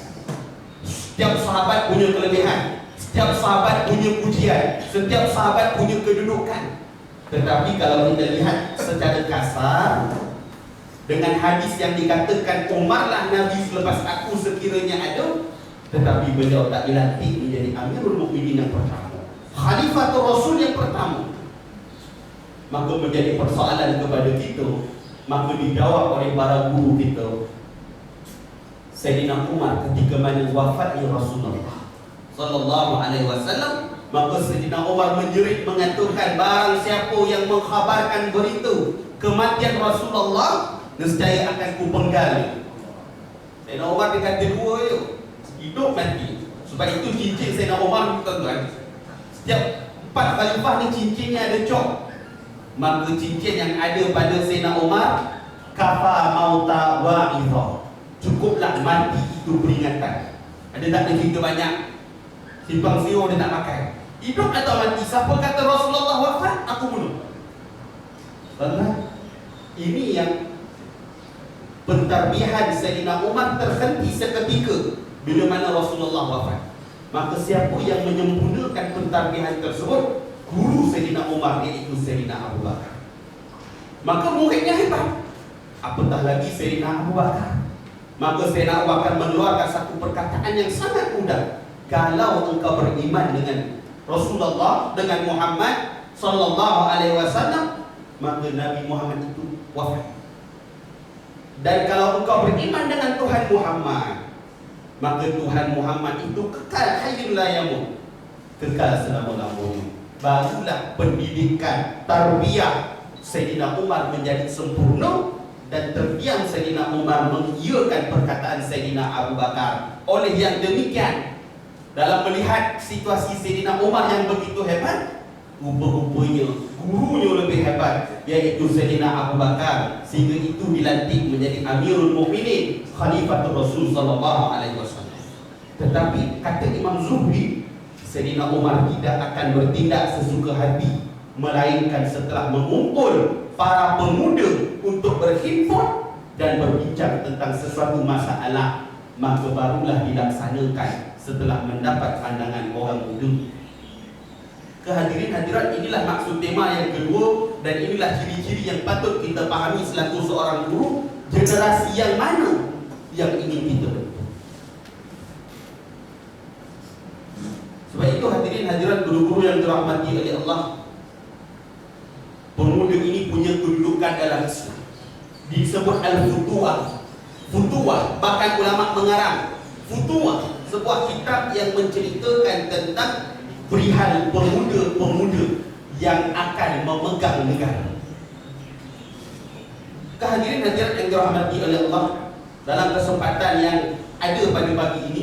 setiap sahabat punya kelebihan, setiap sahabat punya pujian, setiap sahabat punya kedudukan. Tetapi kalau kita lihat secara kasar, dengan hadis yang dikatakan Umarlah Nabi selepas aku sekiranya ada, tetapi beliau tak dilantik menjadi Amirul Mukminin yang pertama, Khalifatul Rasul yang pertama. Maka menjadi persoalan kepada kita. Maka dijawab oleh para guru kita, Sayyidina Umar ketika mana wafatnya Rasulullah sallallahu alaihi wasallam, maka Sayyidina Umar menjerit mengatakan, barang siapa yang mengkhabarkan berita kematian Rasulullah, nescaya akan kupenggal. Sayyidina Umar dikata dua je, hidup mati. Sebab itu cincin Sayyidina Umar, tuan-tuan, setiap 4 khalifah ni cincinnya ada cok. Maka cincin yang ada pada Sayyidina Umar, kafa mauta wa'idha, cukuplah mati itu peringatan. Ada tak ada cerita banyak, simpang siur dia tak pakai. Hidup atau mati, siapa kata Rasulullah wafat, aku bunuh. Karena ini yang pentarbihan Sayyidina Umar terhenti seketika bila mana Rasulullah wafat. Maka siapa yang menyempurnakan pentarbihan tersebut? Guru Sayyidina Umar, iaitu Sayyidina Abu Bakar. Maka muridnya hebat, apatah lagi Sayyidina Abu Bakar. Maka Sayyidina Abu Bakar mengeluarkan satu perkataan yang sangat mudah, kalau engkau beriman dengan Rasulullah, dengan Muhammad sallallahu alaihi wasallam, maka Nabi Muhammad itu wafat. Dan kalau engkau beriman dengan Tuhan Muhammad, maka Tuhan Muhammad itu kekal, hayyul la yamut, kekal selama-lamanya. Barulah pendidikan tarbiyah Sayyidina Umar menjadi sempurna, dan terdiam Sayyidina Umar mengiyakan perkataan Sayyidina Abu Bakar. Oleh yang demikian, dalam melihat situasi Sayyidina Umar yang begitu hebat, rupa-rupanya gurunya lebih hebat, iaitu Sayyidina Abu Bakar, sehingga itu dilantik menjadi Amirul Mukminin, Khalifatul Rasul sallallahu alaihi wasallam. Tetapi kata Imam Zuhri, Sayyidina Umar tidak akan bertindak sesuka hati, melainkan setelah mengumpul para pemuda untuk berhimpun dan berbincang tentang sesuatu masalah, maka barulah dilaksanakan setelah mendapat pandangan orang muda. Kehadirin hadirat, inilah maksud tema yang kedua, dan inilah ciri-ciri yang patut kita pahami selaku seorang guru. Generasi yang mana yang ingin kita bentuk? Sebab itu hadirin hadirat, guru-guru yang dirahmati oleh Allah, pemuda ini punya kedudukan dalam Islam. Disebut al-futuwah. Futuwah, bahkan ulama mengarang Futuwah, sebuah kitab yang menceritakan tentang perihal pemuda-pemuda yang akan memegang negara. Kehadirin hadirat yang dirahmati oleh Allah, dalam kesempatan yang ada pada pagi ini,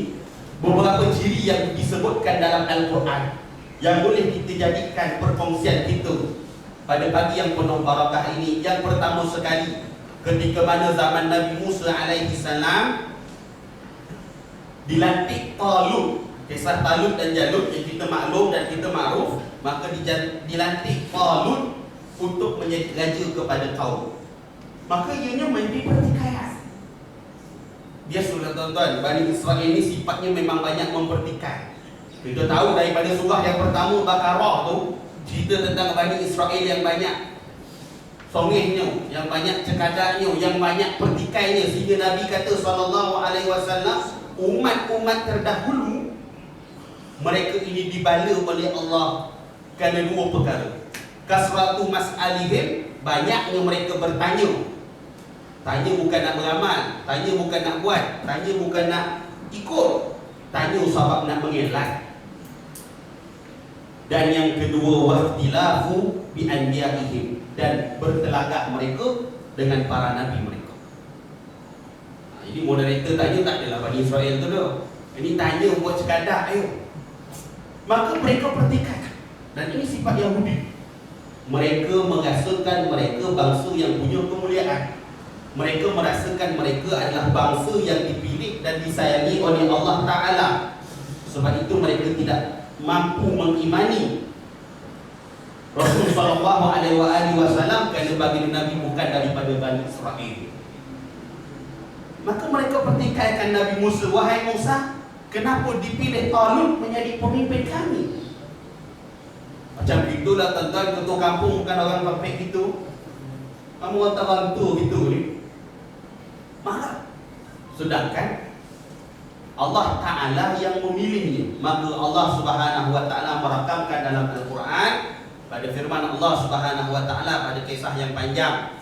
beberapa ciri yang disebutkan dalam Al-Quran yang boleh kita jadikan perkongsian kita pada pagi yang penuh barakah ini. Yang pertama sekali, ketika mana zaman Nabi Musa alaihi salam dilantik Talut, kisah Talut dan Jalut yang kita maklum dan kita makruf, maka dilantik Talut untuk menjadi raja kepada kaum. Maka ianya menjadi pertikaian. Biasalah tuan-tuan, Bani Israel ini sifatnya memang banyak mempertikai. Kita tahu daripada surah yang pertama Baqarah tu, cerita tentang Bani Israel yang banyak songehnya, yang banyak cekadaknya, yang banyak pertikainya, sehingga Nabi kata SAW, umat-umat terdahulu mereka ini dibala oleh Allah kerana dua perkara. Kasratu mas'alihim, banyaknya mereka bertanya. Tanya bukan nak beramal, tanya bukan nak buat, tanya bukan nak ikut, tanya sebab nak mengelak. Dan yang kedua, waqtilafu bi anbiya'ihim, dan bertelagak mereka dengan para nabi mereka. Jadi moderator tanya tak adalah Bani Israel tu dah. Ini tanya buat cekadak, ayo. Maka mereka pertikaikan. Dan ini sifat Yahudi. Mereka merasakan mereka bangsa yang punya kemuliaan. Mereka merasakan mereka adalah bangsa yang dipilih dan disayangi oleh Allah Ta'ala. Sebab itu mereka tidak mampu mengimani Rasul sallallahu alaihi wasallam kerana baginda Nabi bukan daripada Bani Israel. Maka mereka pertikaikan Nabi Musa. Wahai Musa, kenapa dipilih Talut menjadi pemimpin kami? Macam itulah tuan-tuan, ketua kampung bukan orang perfect gitu. Kamu orang tu gitu ni, marah. Sedangkan Allah Ta'ala yang memilihnya. Maka Allah Subhanahu Wa Ta'ala merakamkan dalam Al-Quran pada firman Allah Subhanahu Wa Ta'ala pada kisah yang panjang.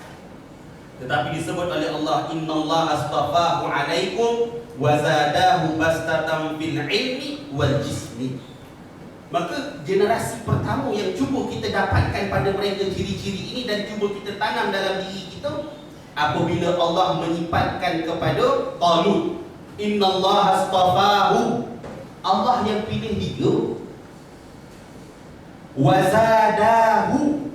Tetapi disebut oleh Allah, Innallaha astafahu alaikum wa zadahu bastatan fil ilmi wal jismi. Maka generasi pertama yang cuba kita dapatkan pada mereka ciri-ciri ini dan cuba kita tanam dalam diri kita, apabila Allah menyifatkan kepada Talut, Innallaha astafahu, Allah yang pilih dia, wa zadahu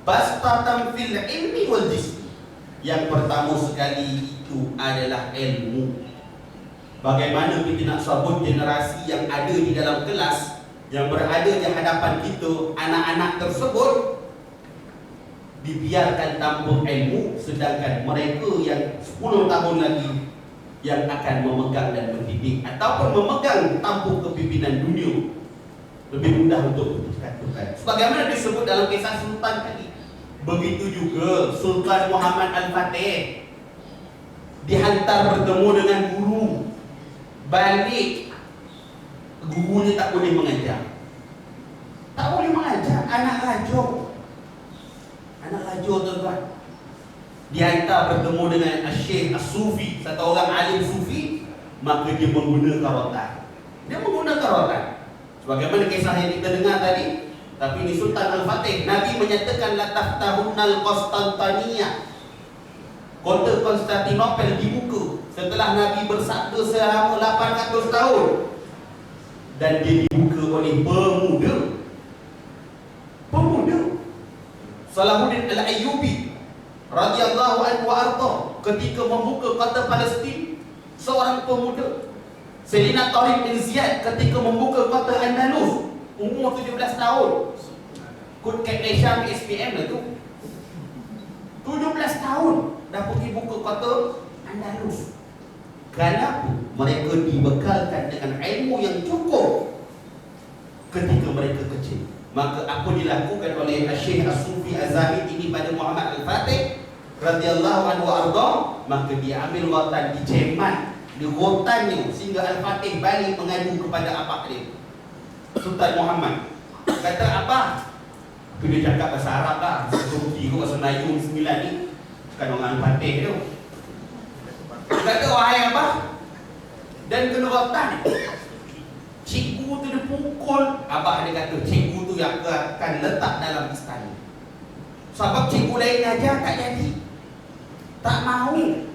bastatan fil ilmi wal jismi. Yang pertama sekali itu adalah ilmu. Bagaimana kita nak sebut generasi yang ada di dalam kelas, yang berada di hadapan kita, anak-anak tersebut dibiarkan tanpa ilmu, sedangkan mereka yang 10 tahun lagi yang akan memegang dan mendidik ataupun memegang tampuk kepimpinan dunia lebih mudah untuk ditetapkan. Sebagaimana disebut dalam kisah Sultan tadi. Begitu juga Sultan Muhammad Al-Fatih dihantar bertemu dengan guru. Balik, gurunya tak boleh mengajar. Tak boleh mengajar, anak raja. Anak raja tuan-tuan. Dihantar bertemu dengan Syekh As-Sufi, satu orang alim Sufi, maka dia menggunakan rotan. Dia menggunakan rotan. Sebagaimana kisah yang kita dengar tadi. Tapi ini Sultan Al-Fatih, Nabi menyatakan la taftahunnal Konstantiniyah, kota Konstantinopel dibuka setelah Nabi bersabda selama 800 tahun, dan dia dibuka oleh pemuda. Salahuddin Al-Ayyubi radhiyallahu anhu arda, ketika membuka kota Palestin, seorang pemuda. Sayyidina Tariq bin Ziyad ketika membuka kota Andalus, umur 17 tahun. Kod Captain Syam SPM lah tu. 17 tahun dah pergi buka kota Andalus. Kerana mereka dibekalkan dengan ilmu yang cukup ketika mereka kecil. Maka apa dilakukan oleh Syekh As-Sufi Az-Zahid ini pada Muhammad Al-Fatih radhiyallahu anhu arda, maka dia ambil rotan, dicemat, dirotannya sehingga Al-Fatih balik mengadu kepada apa dia, Sultan Muhammad. Kata apa? Tapi dia cakap bahasa Arab lah. Turki ke bahasa Melayu 9 ni. Bukan orang Al-Fatih tu. Dia kata wahai apa? Dan kena rotan. Cikgu tu dia pukul. Abah dia kata cikgu tu yang akan letak dalam istana. Sebab cikgu lain ajar tak jadi. Tak mahu.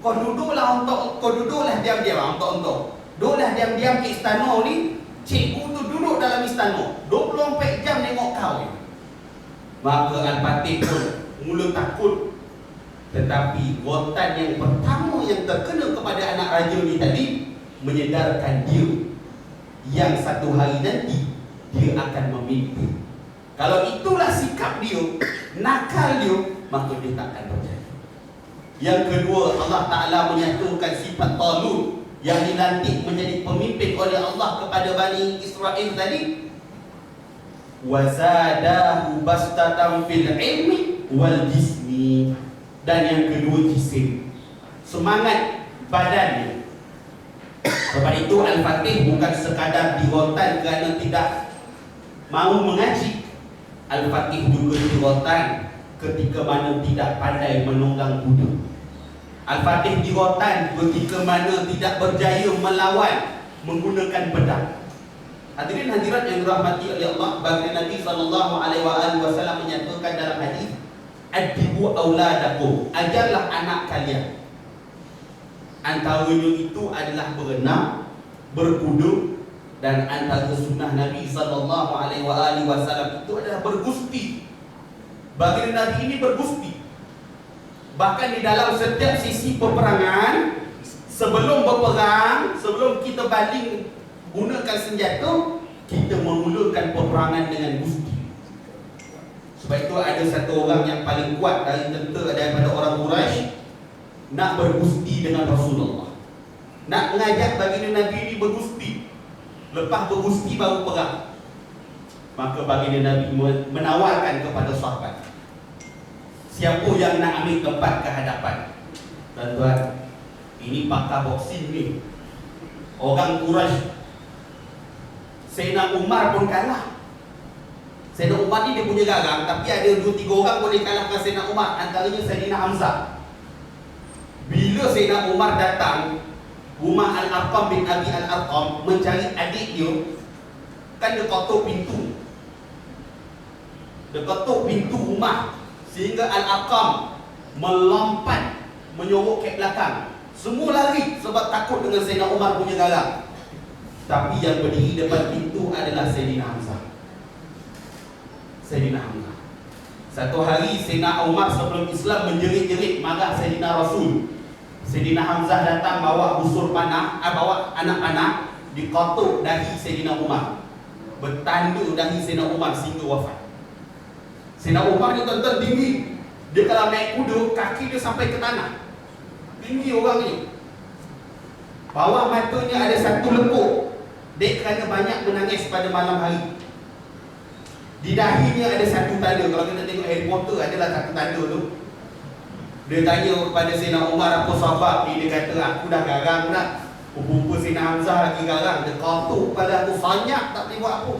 Kau duduklah diam-diam untuk. Duduklah diam-diam ke istana ni. Cikgu tu duduk dalam istana 24 jam tengok kau ni. Maka Al-Fatih pun mula takut. Tetapi rotan yang pertama yang terkena kepada anak raja ni tadi menyedarkan dia yang satu hari nanti dia akan memimpin. Kalau itulah sikap dia, nakal dia, maka dia tak akan berjaya. Yang kedua, Allah Ta'ala menyatukan sifat Talut yang dilantik menjadi pemimpin oleh Allah kepada Bani Israel tadi. Wazadahu bastatan fil ilmi wal jismi. Dan yang kedua jisim, semangat badannya. Sebab itu Al-Fatih bukan sekadar dirotan kerana tidak mahu mengaji. Al-Fatih juga dirotan ketika mana tidak pandai menunggang kuda. Al-Fatih dirotan ketika mana tidak berjaya melawan menggunakan pedang. Hadirin hadirat yang dirahmati oleh Allah, baginda Nabi SAW menyatakan dalam hadis, adibu auladakum, ajarlah anak kalian. Antaranya itu adalah berenang, berkuda, dan antara sunnah Nabi SAW itu adalah bergusti. Baginda Nabi ini bergusti. Bahkan di dalam setiap sisi peperangan, sebelum berperang, sebelum kita baling gunakan senjata, kita memulakan peperangan dengan gusti. Sebab itu ada satu orang yang paling kuat dari tentera daripada orang Quraisy nak bergusti dengan Rasulullah, nak mengajak baginda Nabi ini bergusti. Lepas bergusti baru perang. Maka baginda Nabi menawarkan kepada sahabat, siapa yang nak ambil tempat ke hadapan? Tuan-tuan, ini pakar boksing ni, orang Quraisy. Sayyidina Umar pun kalah. Sayyidina Umar ni dia punya garang, tapi ada 2-3 orang boleh kalahkan Sayyidina Umar. Antaranya Sayyidina Hamzah. Bila Sayyidina Umar datang rumah Al-Arqam bin Abi Al-Arqam mencari adik dia, kan dia ketuk pintu. Dia ketuk pintu rumah sehingga Al-Arqam melompat menyorok ke belakang. Semua lari sebab takut dengan Sayyidina Umar punya garang. Tapi yang berdiri depan pintu adalah Sayyidina Hamzah. Sayyidina Hamzah. Satu hari Sayyidina Umar sebelum Islam menjerit-jerit marah Sayyidina Rasul. Sayyidina Hamzah datang bawa busur panah, bawa anak panah, dikotok dahi Sayyidina Umar, bertanda dahi Sayyidina Umar sehingga wafat. Sayyidina Umar ni tuan-tuan tinggi. Dia kalau naik kuda, kaki dia sampai ke tanah. Tinggi orang ni. Bawah matanya ada satu lekuk. Dia kerana banyak menangis pada malam hari. Di dahinya ada satu tanda. Kalau kita tengok Harry Potter, adalah satu tanda tu. Dia tanya kepada Sayyidina Umar apa sebab ni. Dia kata, aku dah garang dah. Rupa Sayyidina Hamzah lagi garang. Dia kotuk pada aku, sanyak tak boleh buat apa.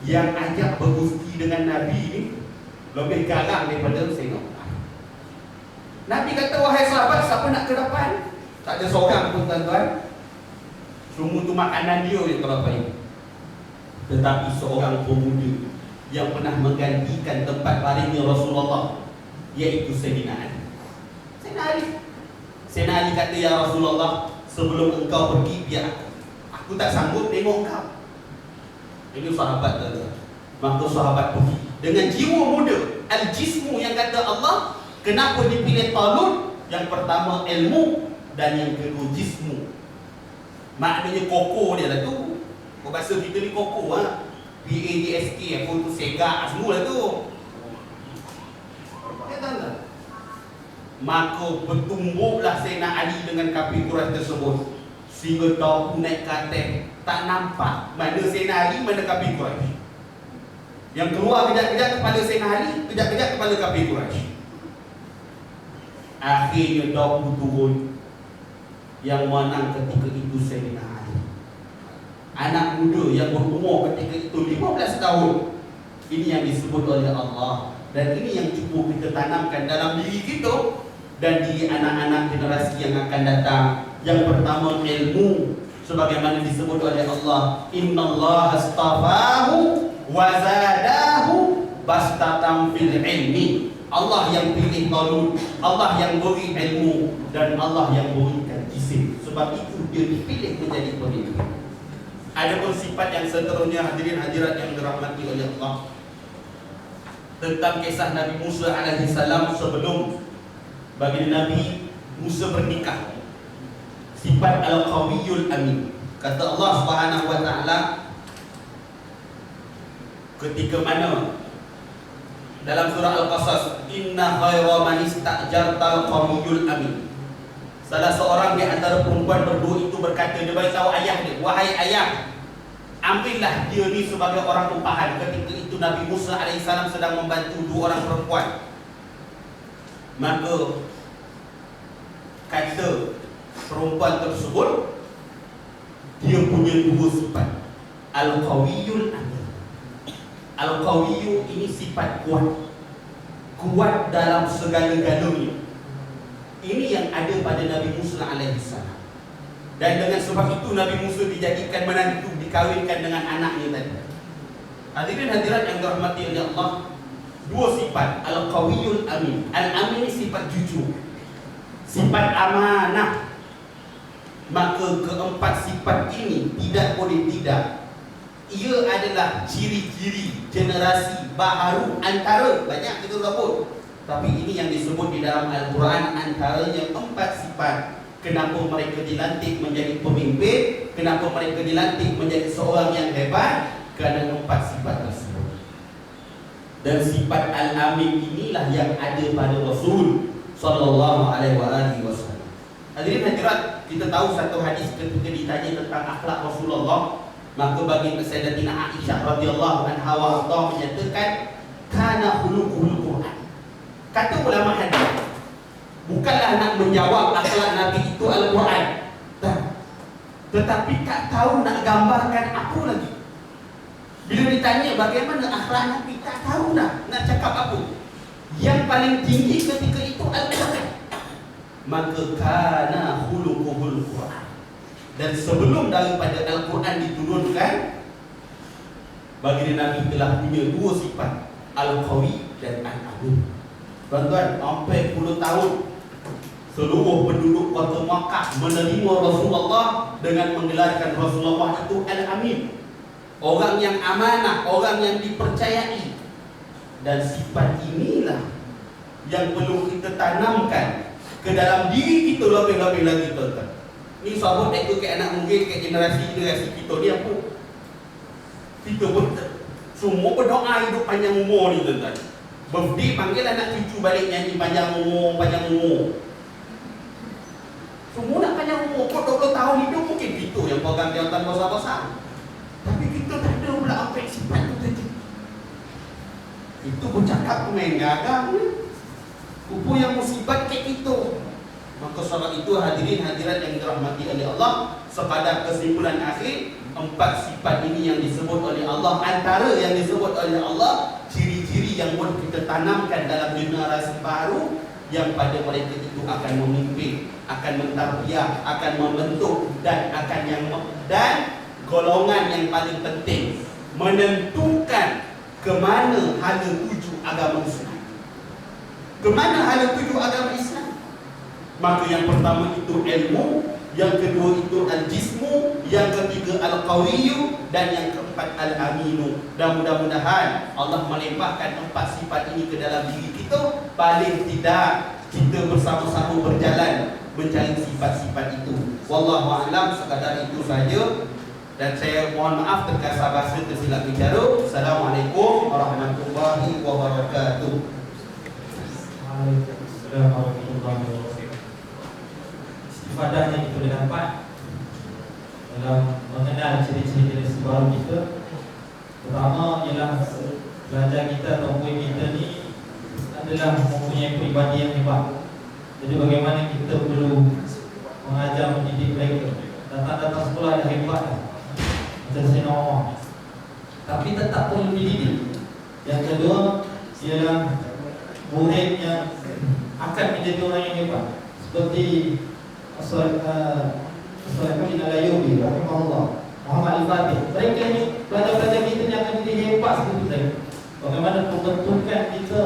Yang ajak bergusti dengan Nabi ni lebih garang daripada Sayyidina Umar. Nabi kata, wahai sahabat, siapa nak ke depan? Tak ada seorang pun tuan-tuan. Semua tu makanan dia yang terdapat. Tetapi seorang pemuda yang pernah menggantikan tempat baringnya Rasulullah, iaitu Sayyidina Ali. Sayyidina Ali kata, ya Rasulullah, sebelum engkau pergi, biar aku tak sanggup tengok kau. Ini sahabat tuan-tuan. Maka sahabat pergi dengan jiwa muda. Al-jismu yang kata Allah. Kenapa dipilih Talut? Yang pertama ilmu, dan yang kedua jismu. Maknanya koko dia lah tu. Kau bahasa kita ni koko lah. PADSK, apa tu, Sega, semua lah tu. Maka bertumbuhlah Sayyidina Ali dengan kafir Quraisy tersebut, sehingga daun naik ke atas, tak nampak mana Sayyidina Ali, mana kafir Quraisy. Yang keluar kejap-kejap kepada Sayyidina Ali, kejap-kejap kepada kafir Quraisy. Akhirnya daun turun. Yang menang ketika itu Sayyidina Ali. anak muda yang berumur ketika itu 15 tahun. Ini yang disebut oleh Allah, dan ini yang cuba kita tanamkan dalam diri kita dan diri anak-anak generasi yang akan datang. Yang pertama, ilmu, sebagaimana disebut oleh Allah, innallaha astafahu wa zadahu bastatam fil ilmi. Allah yang pilih Talut, Allah yang beri ilmu, dan Allah yang berikan izin. Sebab itu dia dipilih menjadi pemimpin. Ada pun sifat yang seterusnya, hadirin hadirat yang dirahmati oleh Allah, tentang kisah Nabi Musa alaihi salam sebelum baginda Nabi Musa bernikah. Sifat al-qawiyul amin. Kata Allah Subhanahu wa taala ketika mana dalam surah Al-Qasas, inna khaira man istajartal qawiyul amin. Salah seorang di antara perempuan berdua itu berkata, dia beritahu ayah dia, wahai ayah, ambillah dia ni sebagai orang upahan. Ketika itu Nabi Musa AS sedang membantu dua orang perempuan. Maka kata perempuan tersebut, dia punya dua sifat, al-qawiyul amin. Al-qawiyu ini sifat kuat, kuat dalam segala-galanya. Ini yang ada pada Nabi Musa AS. Dan dengan sebab itu Nabi Musa dijadikan menantu, dikawinkan dengan anaknya tadi. Hadirin hadirat yang dirahmati oleh Allah, dua sifat, al-qawiyul amin. Al-amin ini sifat jujur, sifat amanah. Maka keempat sifat ini tidak boleh tidak. Ia adalah ciri-ciri generasi baharu antara banyak kita sebut. Tapi ini yang disebut di dalam Al-Quran, antaranya empat sifat. Kenapa mereka dilantik menjadi pemimpin? Kenapa mereka dilantik menjadi seorang yang hebat? Kerana empat sifat tersebut. Dan sifat al-amin inilah yang ada pada Rasul sallallahu alaihi wasallam. Hadirin hadirat, kita tahu satu hadis ketika ditanya tentang akhlak Rasulullah, maka bagi Sayyidatina Aisyah radhiyallahu anha wa arda menyatakan kana khuluqul Quran. Kata ulama hadis, bukanlah nak menjawab akhlak Nabi itu Al-Quran, tetapi tak tahu nak gambarkan apa lagi. Bila ditanya bagaimana akhlak Nabi, tak tahu nak cakap apa. Yang paling tinggi ketika itu Al-Quran. Maka kana khuluquhul Quran. Dan sebelum daripada Al-Quran diturunkan, baginda Nabi telah punya dua sifat, al-qawi dan al-amin. Tuan-tuan, sampai 10 tahun seluruh penduduk kota Makkah menerima Rasulullah dengan menggelarkan Rasulullah itu al-amin, orang yang amanah, orang yang dipercayai. Dan sifat inilah yang perlu kita tanamkan ke dalam diri kita lebih-lebih lagi, tuan-tuan. Ni sahabat aku ke anak mungkin ke generasi kita ni apa? Kita pun semua berdoa hidup panjang umur ni, tuan-tuan. Birthday panggil anak cucu balik nyanyi panjang umur, panjang umur. Semua nak panjang umur. Kau 20 tahun hidup mungkin kita yang pegang jawatan besar-besar. Tapi kita tak ada pula apa sifat tu tadi. Itu bercakap main gagang ni. Kupu yang musibat kayak gitu. Maka sebab itu hadirin hadirat yang dirahmati oleh Allah, sekadar kesimpulan akhir, empat sifat ini yang disebut oleh Allah, antara yang disebut oleh Allah, ciri-ciri yang boleh kita tanamkan dalam generasi baru yang pada mereka itu akan memimpin, akan mentarbiyah, akan membentuk dan golongan yang paling penting, menentukan ke mana hala tuju agama Islam. Ke mana hala tuju agama Islam? Maka yang pertama itu ilmu, yang kedua itu al-jismu, yang ketiga al-qawiyyu, dan yang keempat al-aminu. Dan mudah-mudahan Allah melimpahkan empat sifat ini ke dalam diri kita. Paling tidak kita bersama-sama berjalan mencari sifat-sifat itu. Wallahu a'lam, sekadar itu saja. Dan saya mohon maaf terkasar bahasa tersilap bicara. Assalamualaikum warahmatullahi wabarakatuh. Waalaikumsalam warahmatullahi wabarakatuh. Istifadah yang kita dapat dalam mengenal ciri-ciri generasi baru kita, pertama ialah pelajar kita atau murid kita ni adalah mempunyai peribadi yang hebat. Jadi bagaimana kita perlu mengajar mendidik mereka. Datang-datang sekolah dah hebat dah. macam Sayyidina Umar, tapi tetap perlu dididik. Yang kedua ialah murid yang akan menjadi orang yang hebat, seperti As-Salahuddin Al-Ayyubi rahimahullah, Muhammad Al-Fatih. Mereka ini pelajar-pelajar kita yang akan menjadi hebat seperti saya. Bagaimana pembentukan kita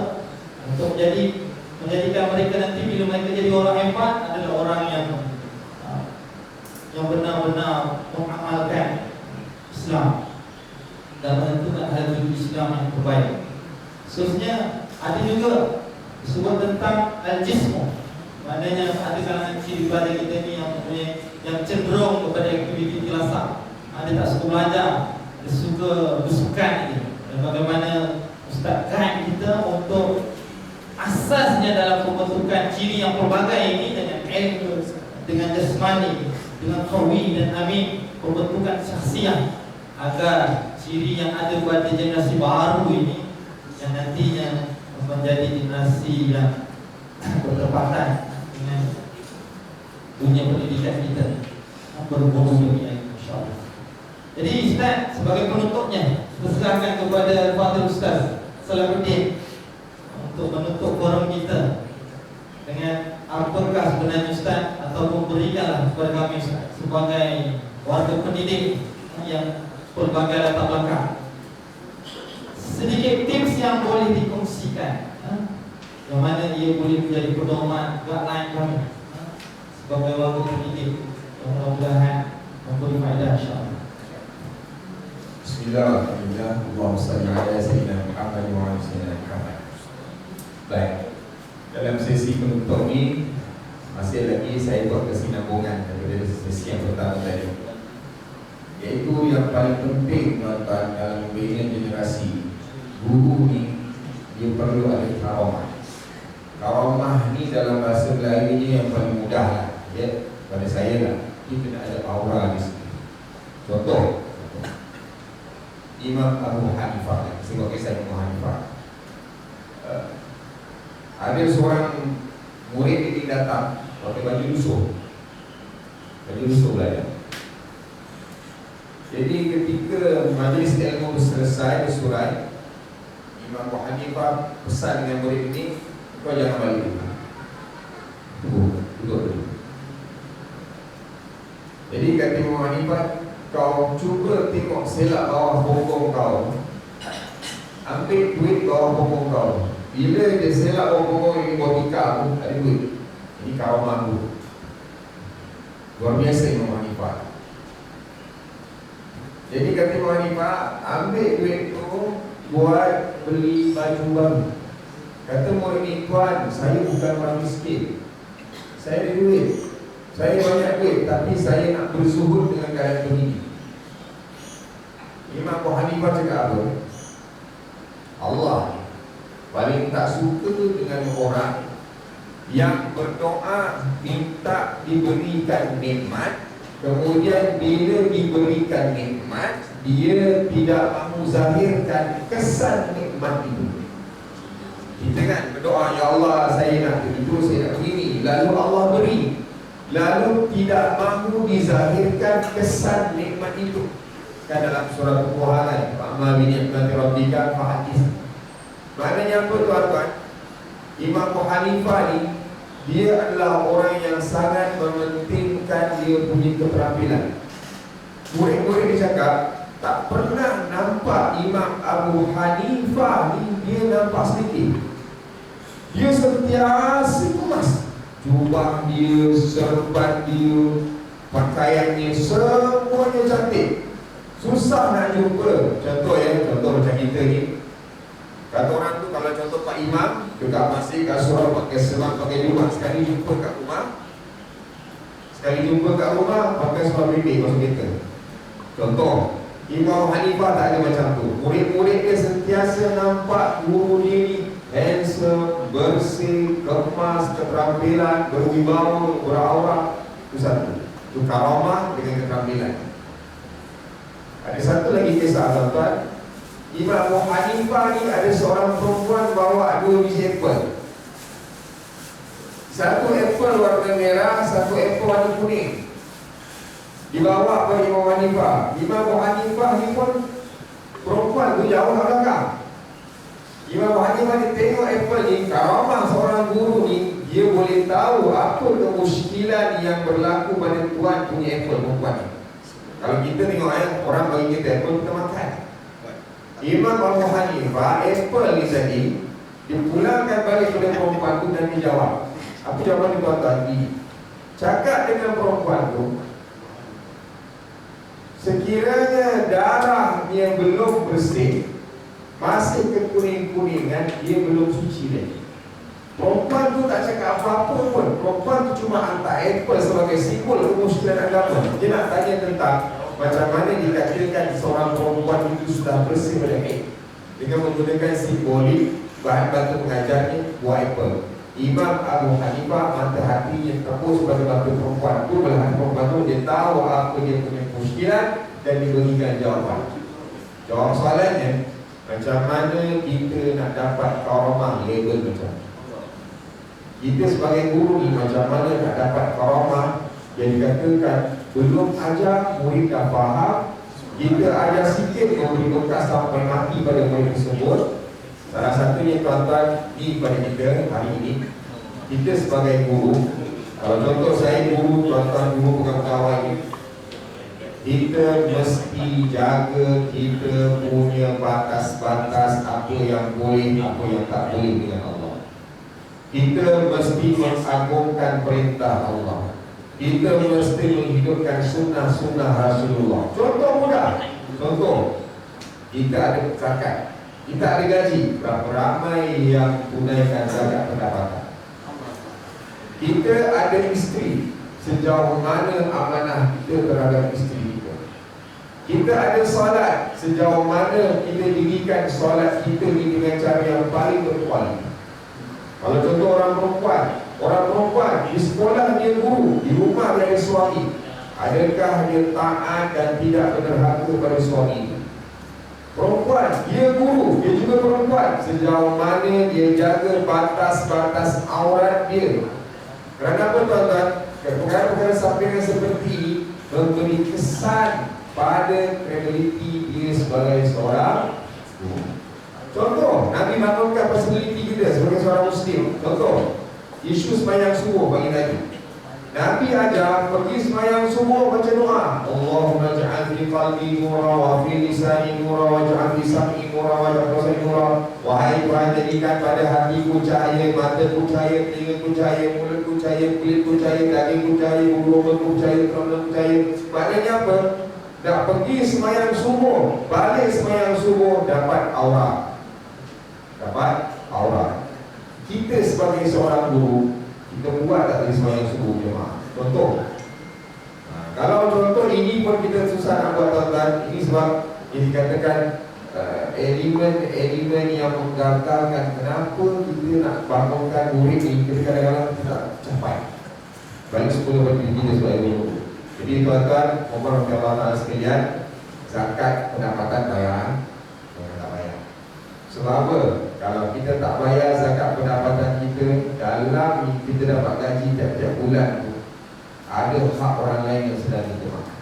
untuk menjadikan mereka nanti bila mereka jadi orang hebat adalah orang yang benar-benar mengamalkan Islam dan menentukan hal Islam yang terbaik. Khususnya ada juga disebut tentang al-jismu, maknanya ada kalangan ciri pada kita ni yang cenderung kepada aktiviti lasak. Ada tak suka belajar, dia suka bersukan ni. Dan bagaimana Ustaz guide kita untuk asasnya dalam pembentukan ciri yang pelbagai ini dengan ilmu, dengan jasmani, dengan qawi dan amin, pembentukan syakhsiah agar ciri yang ada pada generasi baru ini yang nantinya menjadi generasi yang bertepatan dengan dunia pendidikan kita, berhubung dunia ini, insyaAllah. Jadi Ustaz sebagai penutupnya, serahkan kepada Al-Fadhil Ustaz Salahuddin untuk menutup forum kita dengan apakah sebenarnya Ustaz, ataupun berikanlah kepada kami Ustaz sebagai warga pendidik yang pelbagai latar belakang sedikit tips yang boleh dikongsikan, yang mana ia boleh menjadi pedoman guideline kami sebagai warga pendidik yang mudah-mudahan memberi faedah insyaAllah. Bismillahirrahmanirrahim. Allahumma salli ala sayyidina Muhammad wa ala sayyidina Muhammad. Baik, dalam sesi penutup ni masih lagi saya buat kesinambungan daripada sesi yang pertama tadi, iaitu yang paling penting tuan-tuan dalam membina generasi. Guru ni dia perlu ada karamah. Karamah ni dalam bahasa Melayu ni yang paling mudah lah, ya, pada saya lah. Kita nak ada aura di sini. Contoh Imam Abu Hanifah, sebab kisah Imam Hanifah. Ada seorang murid ini datang pakai baju lusuh belajar. Jadi ketika majlis ilmu selesai bersurai, Imam Abu Hanifah pesan dengan murid ini, kau jangan balik, duduk dulu. Jadi kata Imam Hanifah, kau cuba tengok selak bawah pokok kau, ambil duit bawah pokok kau. Bila dia selak bawah pokok ini botika aku, ada duit. Ini karamah aku. Luar biasa Imam Hanifah. Jadi kata Imam Hanifah, ambil duit tu buat beli baju baru. Kata murid ni, tuan, saya bukan orang miskin, saya ada duit, saya banyak duit, tapi saya nak berzuhud dengan keadaan begini. Imam Abu Hanifah cakap apa? Allah paling tak suka dengan orang yang berdoa minta diberikan nikmat, kemudian bila diberikan nikmat dia tidak mahu zahirkan kesan nikmat itu. Kita kan berdoa, ya Allah saya nak begitu, saya nak begini, lalu Allah beri, lalu tidak mahu dizahirkan kesan nikmat itu. Kan dalam surah Al-Quran, Fa'ama bi ni'mati rabbika fahadits. Maknanya apa tuan-tuan? Imam Abu Hanifah ni, dia adalah orang yang sangat mementingkan dia punya keterampilan. Murid-murid dia cakap, tak pernah nampak Imam Abu Hanifah ni dia nampak sedikit. Dia sentiasa kemas, jubah dia, serban dia, pakaiannya semuanya cantik. Susah nak jumpa. Contoh macam kita ni. Kata orang tu kalau contoh Pak Imam dekat masjid kat surau pakai serban, pakai jubah, sekali jumpa kat rumah pakai serban pendek masuk kereta. Contoh Imam Hanifah tak ada macam tu. Murid-murid dia sentiasa nampak guru dia ni handsome, bersih, kemas, keterampilan, berwibawa, beraura. Itu satu. Itu karamah dengan keterampilan. Ada satu lagi kisah tuan-tuan. Imam Abu Hanifah ni ada seorang perempuan bawa 2 biji apple. Satu apple warna merah, satu apple warna kuning. dibawa ke Imam Hanifah. Imam Hanifah ni pun perempuan tu jauh kat belakang. Imam Hanifah ni tengok apple ni, karamah seorang guru ni, dia boleh tahu apa kemuskilan yang berlaku pada tuan punya apple perempuan ni. Kalau kita tengok orang bagi kita apple, kita makan. Imam Abu Hanifah, apple ni tadi dipulangkan balik kepada perempuan tu dan dijawab. Apa jawapan tuan-tuan? Cakap dengan perempuan tu, sekiranya darah yang belum bersih, masih kekuning-kuningan, dia belum suci lagi. Perempuan tu tak cakap apa-apa pun. Perempuan tu cuma hantar apple sebagai simbol kemuskilan agama. Dia nak tanya tentang macam mana dikatakan seorang perempuan itu sudah bersih pada haid dengan menggunakan simbolik bahan batu pengajarnya buah apple. Imam Abu Hanifah mata hatinya tepus pada batu perempuan tu, belahan perempuan tu, dia tahu apa dia punya kemuskilan dan diberikan jawapan. Jawab soalannya, macam mana kita nak dapat karamah label macam ni? Kita sebagai guru ni macam mana nak dapat karamah yang dikatakan belum ajar, murid dah faham, kita ajar sikit, memberi bekas sampai mati pada murid tersebut. Salah satunya tuan-tuan di pada kita hari ini, kita sebagai guru, kalau contoh saya guru, tuan-tuan guru pegawai ni, kita mesti jaga kita punya batas-batas apa yang boleh, apa yang tak boleh dengan Allah. Kita mesti mengagungkan perintah Allah. Kita mesti menghidupkan sunnah-sunnah Rasulullah. Contoh mudah, contoh kita ada zakat, kita ada gaji, berapa ramai yang tunaikan zakat pendapatan? Kita ada isteri, sejauh mana amanah kita terhadap isteri kita? Kita ada solat, sejauh mana kita dirikan solat kita dengan cara yang paling berkualiti? Kalau contoh orang perempuan di sekolah dia guru, di rumah dia ada suami, adakah dia taat dan tidak berderhaka pada suami? Perempuan, dia guru, dia juga perempuan, sejauh mana dia jaga batas-batas aurat dia. Kerana apa tuan-tuan? Perkara-perkara sampingan seperti ini memberi kesan pada kredibiliti dia sebagai seorang guru. Contoh, Nabi bangunkan personaliti kita sebagai seorang Muslim. Contoh, isu sembahyang subuh pagi tadi. Nabi ajar pergi sembahyang subuh baca doa. Allahumma ja'al fi qalbi nura wa fi lisani nura wa ja'al fi sam'i nura wa ja'al fi nura. Wahai Tuhan, jadikan pada hatiku cahaya, mataku cahaya, telingaku cahaya, mulutku cahaya, kulitku cahaya, dagingku cahaya, bulu-buluku cahaya, tulang-tulangku cahaya. Maknanya apa? Nak pergi sembahyang subuh, balik sembahyang subuh dapat aura. Dapat aura. Kita sebagai seorang guru, kita buat tak tadi sembahyang subuh jemaah? Contoh, kalau contoh ini pun kita susah nak buat tuan-tuan. Ini sebab yang dikatakan elemen yang menggagalkan. Kenapa kita nak bangunkan murid ni, kita kadang-kadang tidak capai. Balik 10 bagi kita sebagai guru. Jadi tuan-tuan, mohon Allah Ta'ala sekalian, zakat pendapatan bayar, tak bayar. Sebab apa? Kalau kita tak bayar zakat pendapatan kita, dalam kita dapat gaji tiap-tiap bulan tu, ada hak orang lain yang sedang kita makan.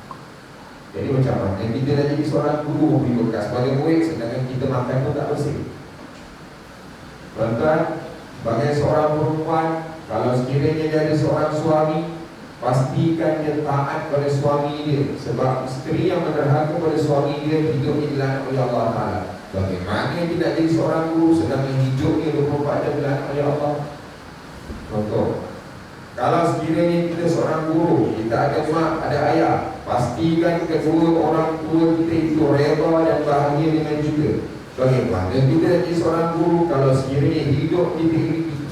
Jadi macam mana kita dah jadi seorang guru memberi bekas sebagai murid, sedangkan kita makan pun tak bersih. Tuan-tuan, sebagai seorang perempuan, kalau sekiranya dia ada seorang suami, pastikan dia taat pada suami dia. Sebab isteri yang menderhaka pada suami dia, hidup dilaknat oleh Allah Ta'ala. Bagaimana dia tidak jadi seorang guru sedangkan hidupnya 24 jam dilaknat oleh Allah? Contoh, kalau sekiranya kita seorang guru, kita ada mak, ada ayah, pastikan kedua orang tua kita itu reda dan bahagia dengan kita. Bagaimana kita jadi seorang guru kalau sekiranya hidup kita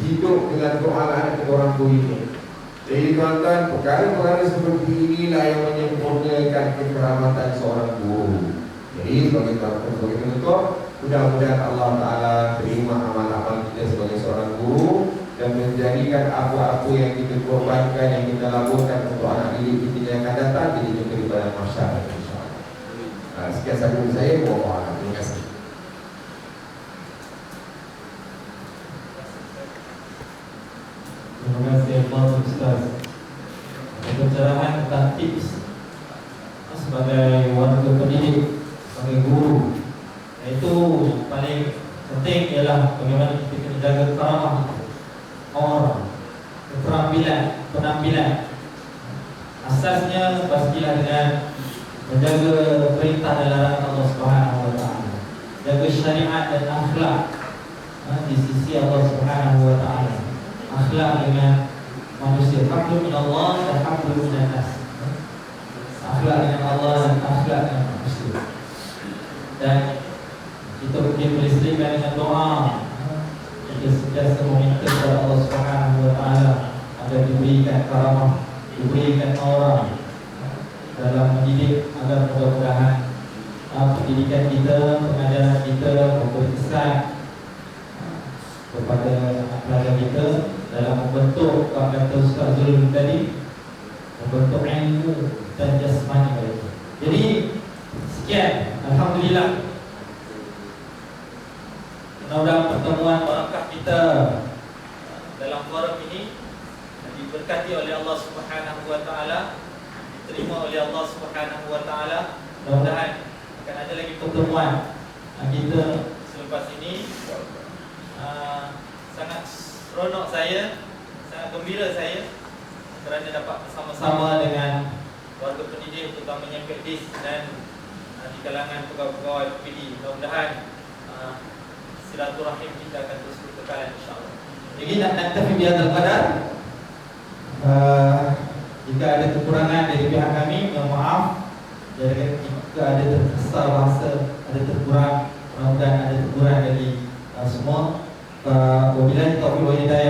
hidup dengan doa anak orang tua itu? Jadi tuan-tuan, perkara-perkara seperti inilah yang menyempurnakan kekeramatan seorang guru. Jadi sebagai penutup, mudah-mudahan Allah Ta'ala terima amal-amal kita sebagai seorang guru dan menjadikan apa-apa yang kita korbankan, yang kita laburkan untuk anak didik kita yang akan datang, kita jumpa di pada masyarakat, insyaAllah. Sekian sahaja dari saya. Terima kasih. Terima kasih Pak Ustaz. Pencerahan tentang tips sebagai warga pendidik, sebagai guru. Itu yang paling penting ialah bagaimana kita menjaga karamah orang, penampilan. Asasnya pastilah dengan menjaga perintah dan larangan Allah Subhanahu wa taala. Jaga syariat dan akhlak di sisi Allah Subhanahu wa taala. Akhlak dengan manusia, hablum min Allah dan hablum minan nas. Akhlak dengan Allah dan akhlak dengan manusia. Dan kita mungkin beristighfar dengan doa. Kita sentiasa meminta kepada Allah Subhanahu wa taala agar diberikan karamah, diberikan aura dalam mendidik, agar mudah-mudahan pendidikan kita, pengajaran kita memberi kesan kepada pelajar kita dalam membentuk, kalau kata Ustaz Zulul tadi, membentuk ilmu dan jasmani mereka. Jadi sekian, alhamdulillah, mudah-mudahan pertemuan barakah kita dalam forum ini diberkati oleh Allah Subhanahu wa taala, diterima oleh Allah Subhanahu wa taala. Mudah-mudahan akan ada lagi pertemuan kita selepas ini. Sangat seronok saya, sangat gembira saya kerana dapat bersama-sama dengan warga pendidik, terutamanya Pekdis dan di kalangan pegawai-pegawai PPD. Mudah-mudahan silaturahim kita akan terus berkekalan, insyaAllah. Jadi nak naktafi bihadzal qadar. Jika ada kekurangan dari pihak kami, mohon maaf. Jika ada terkesar bahasa, ada terkurang, mudah-mudahan ada teguran dari semua. Wabillahi taufiq wal hidayah.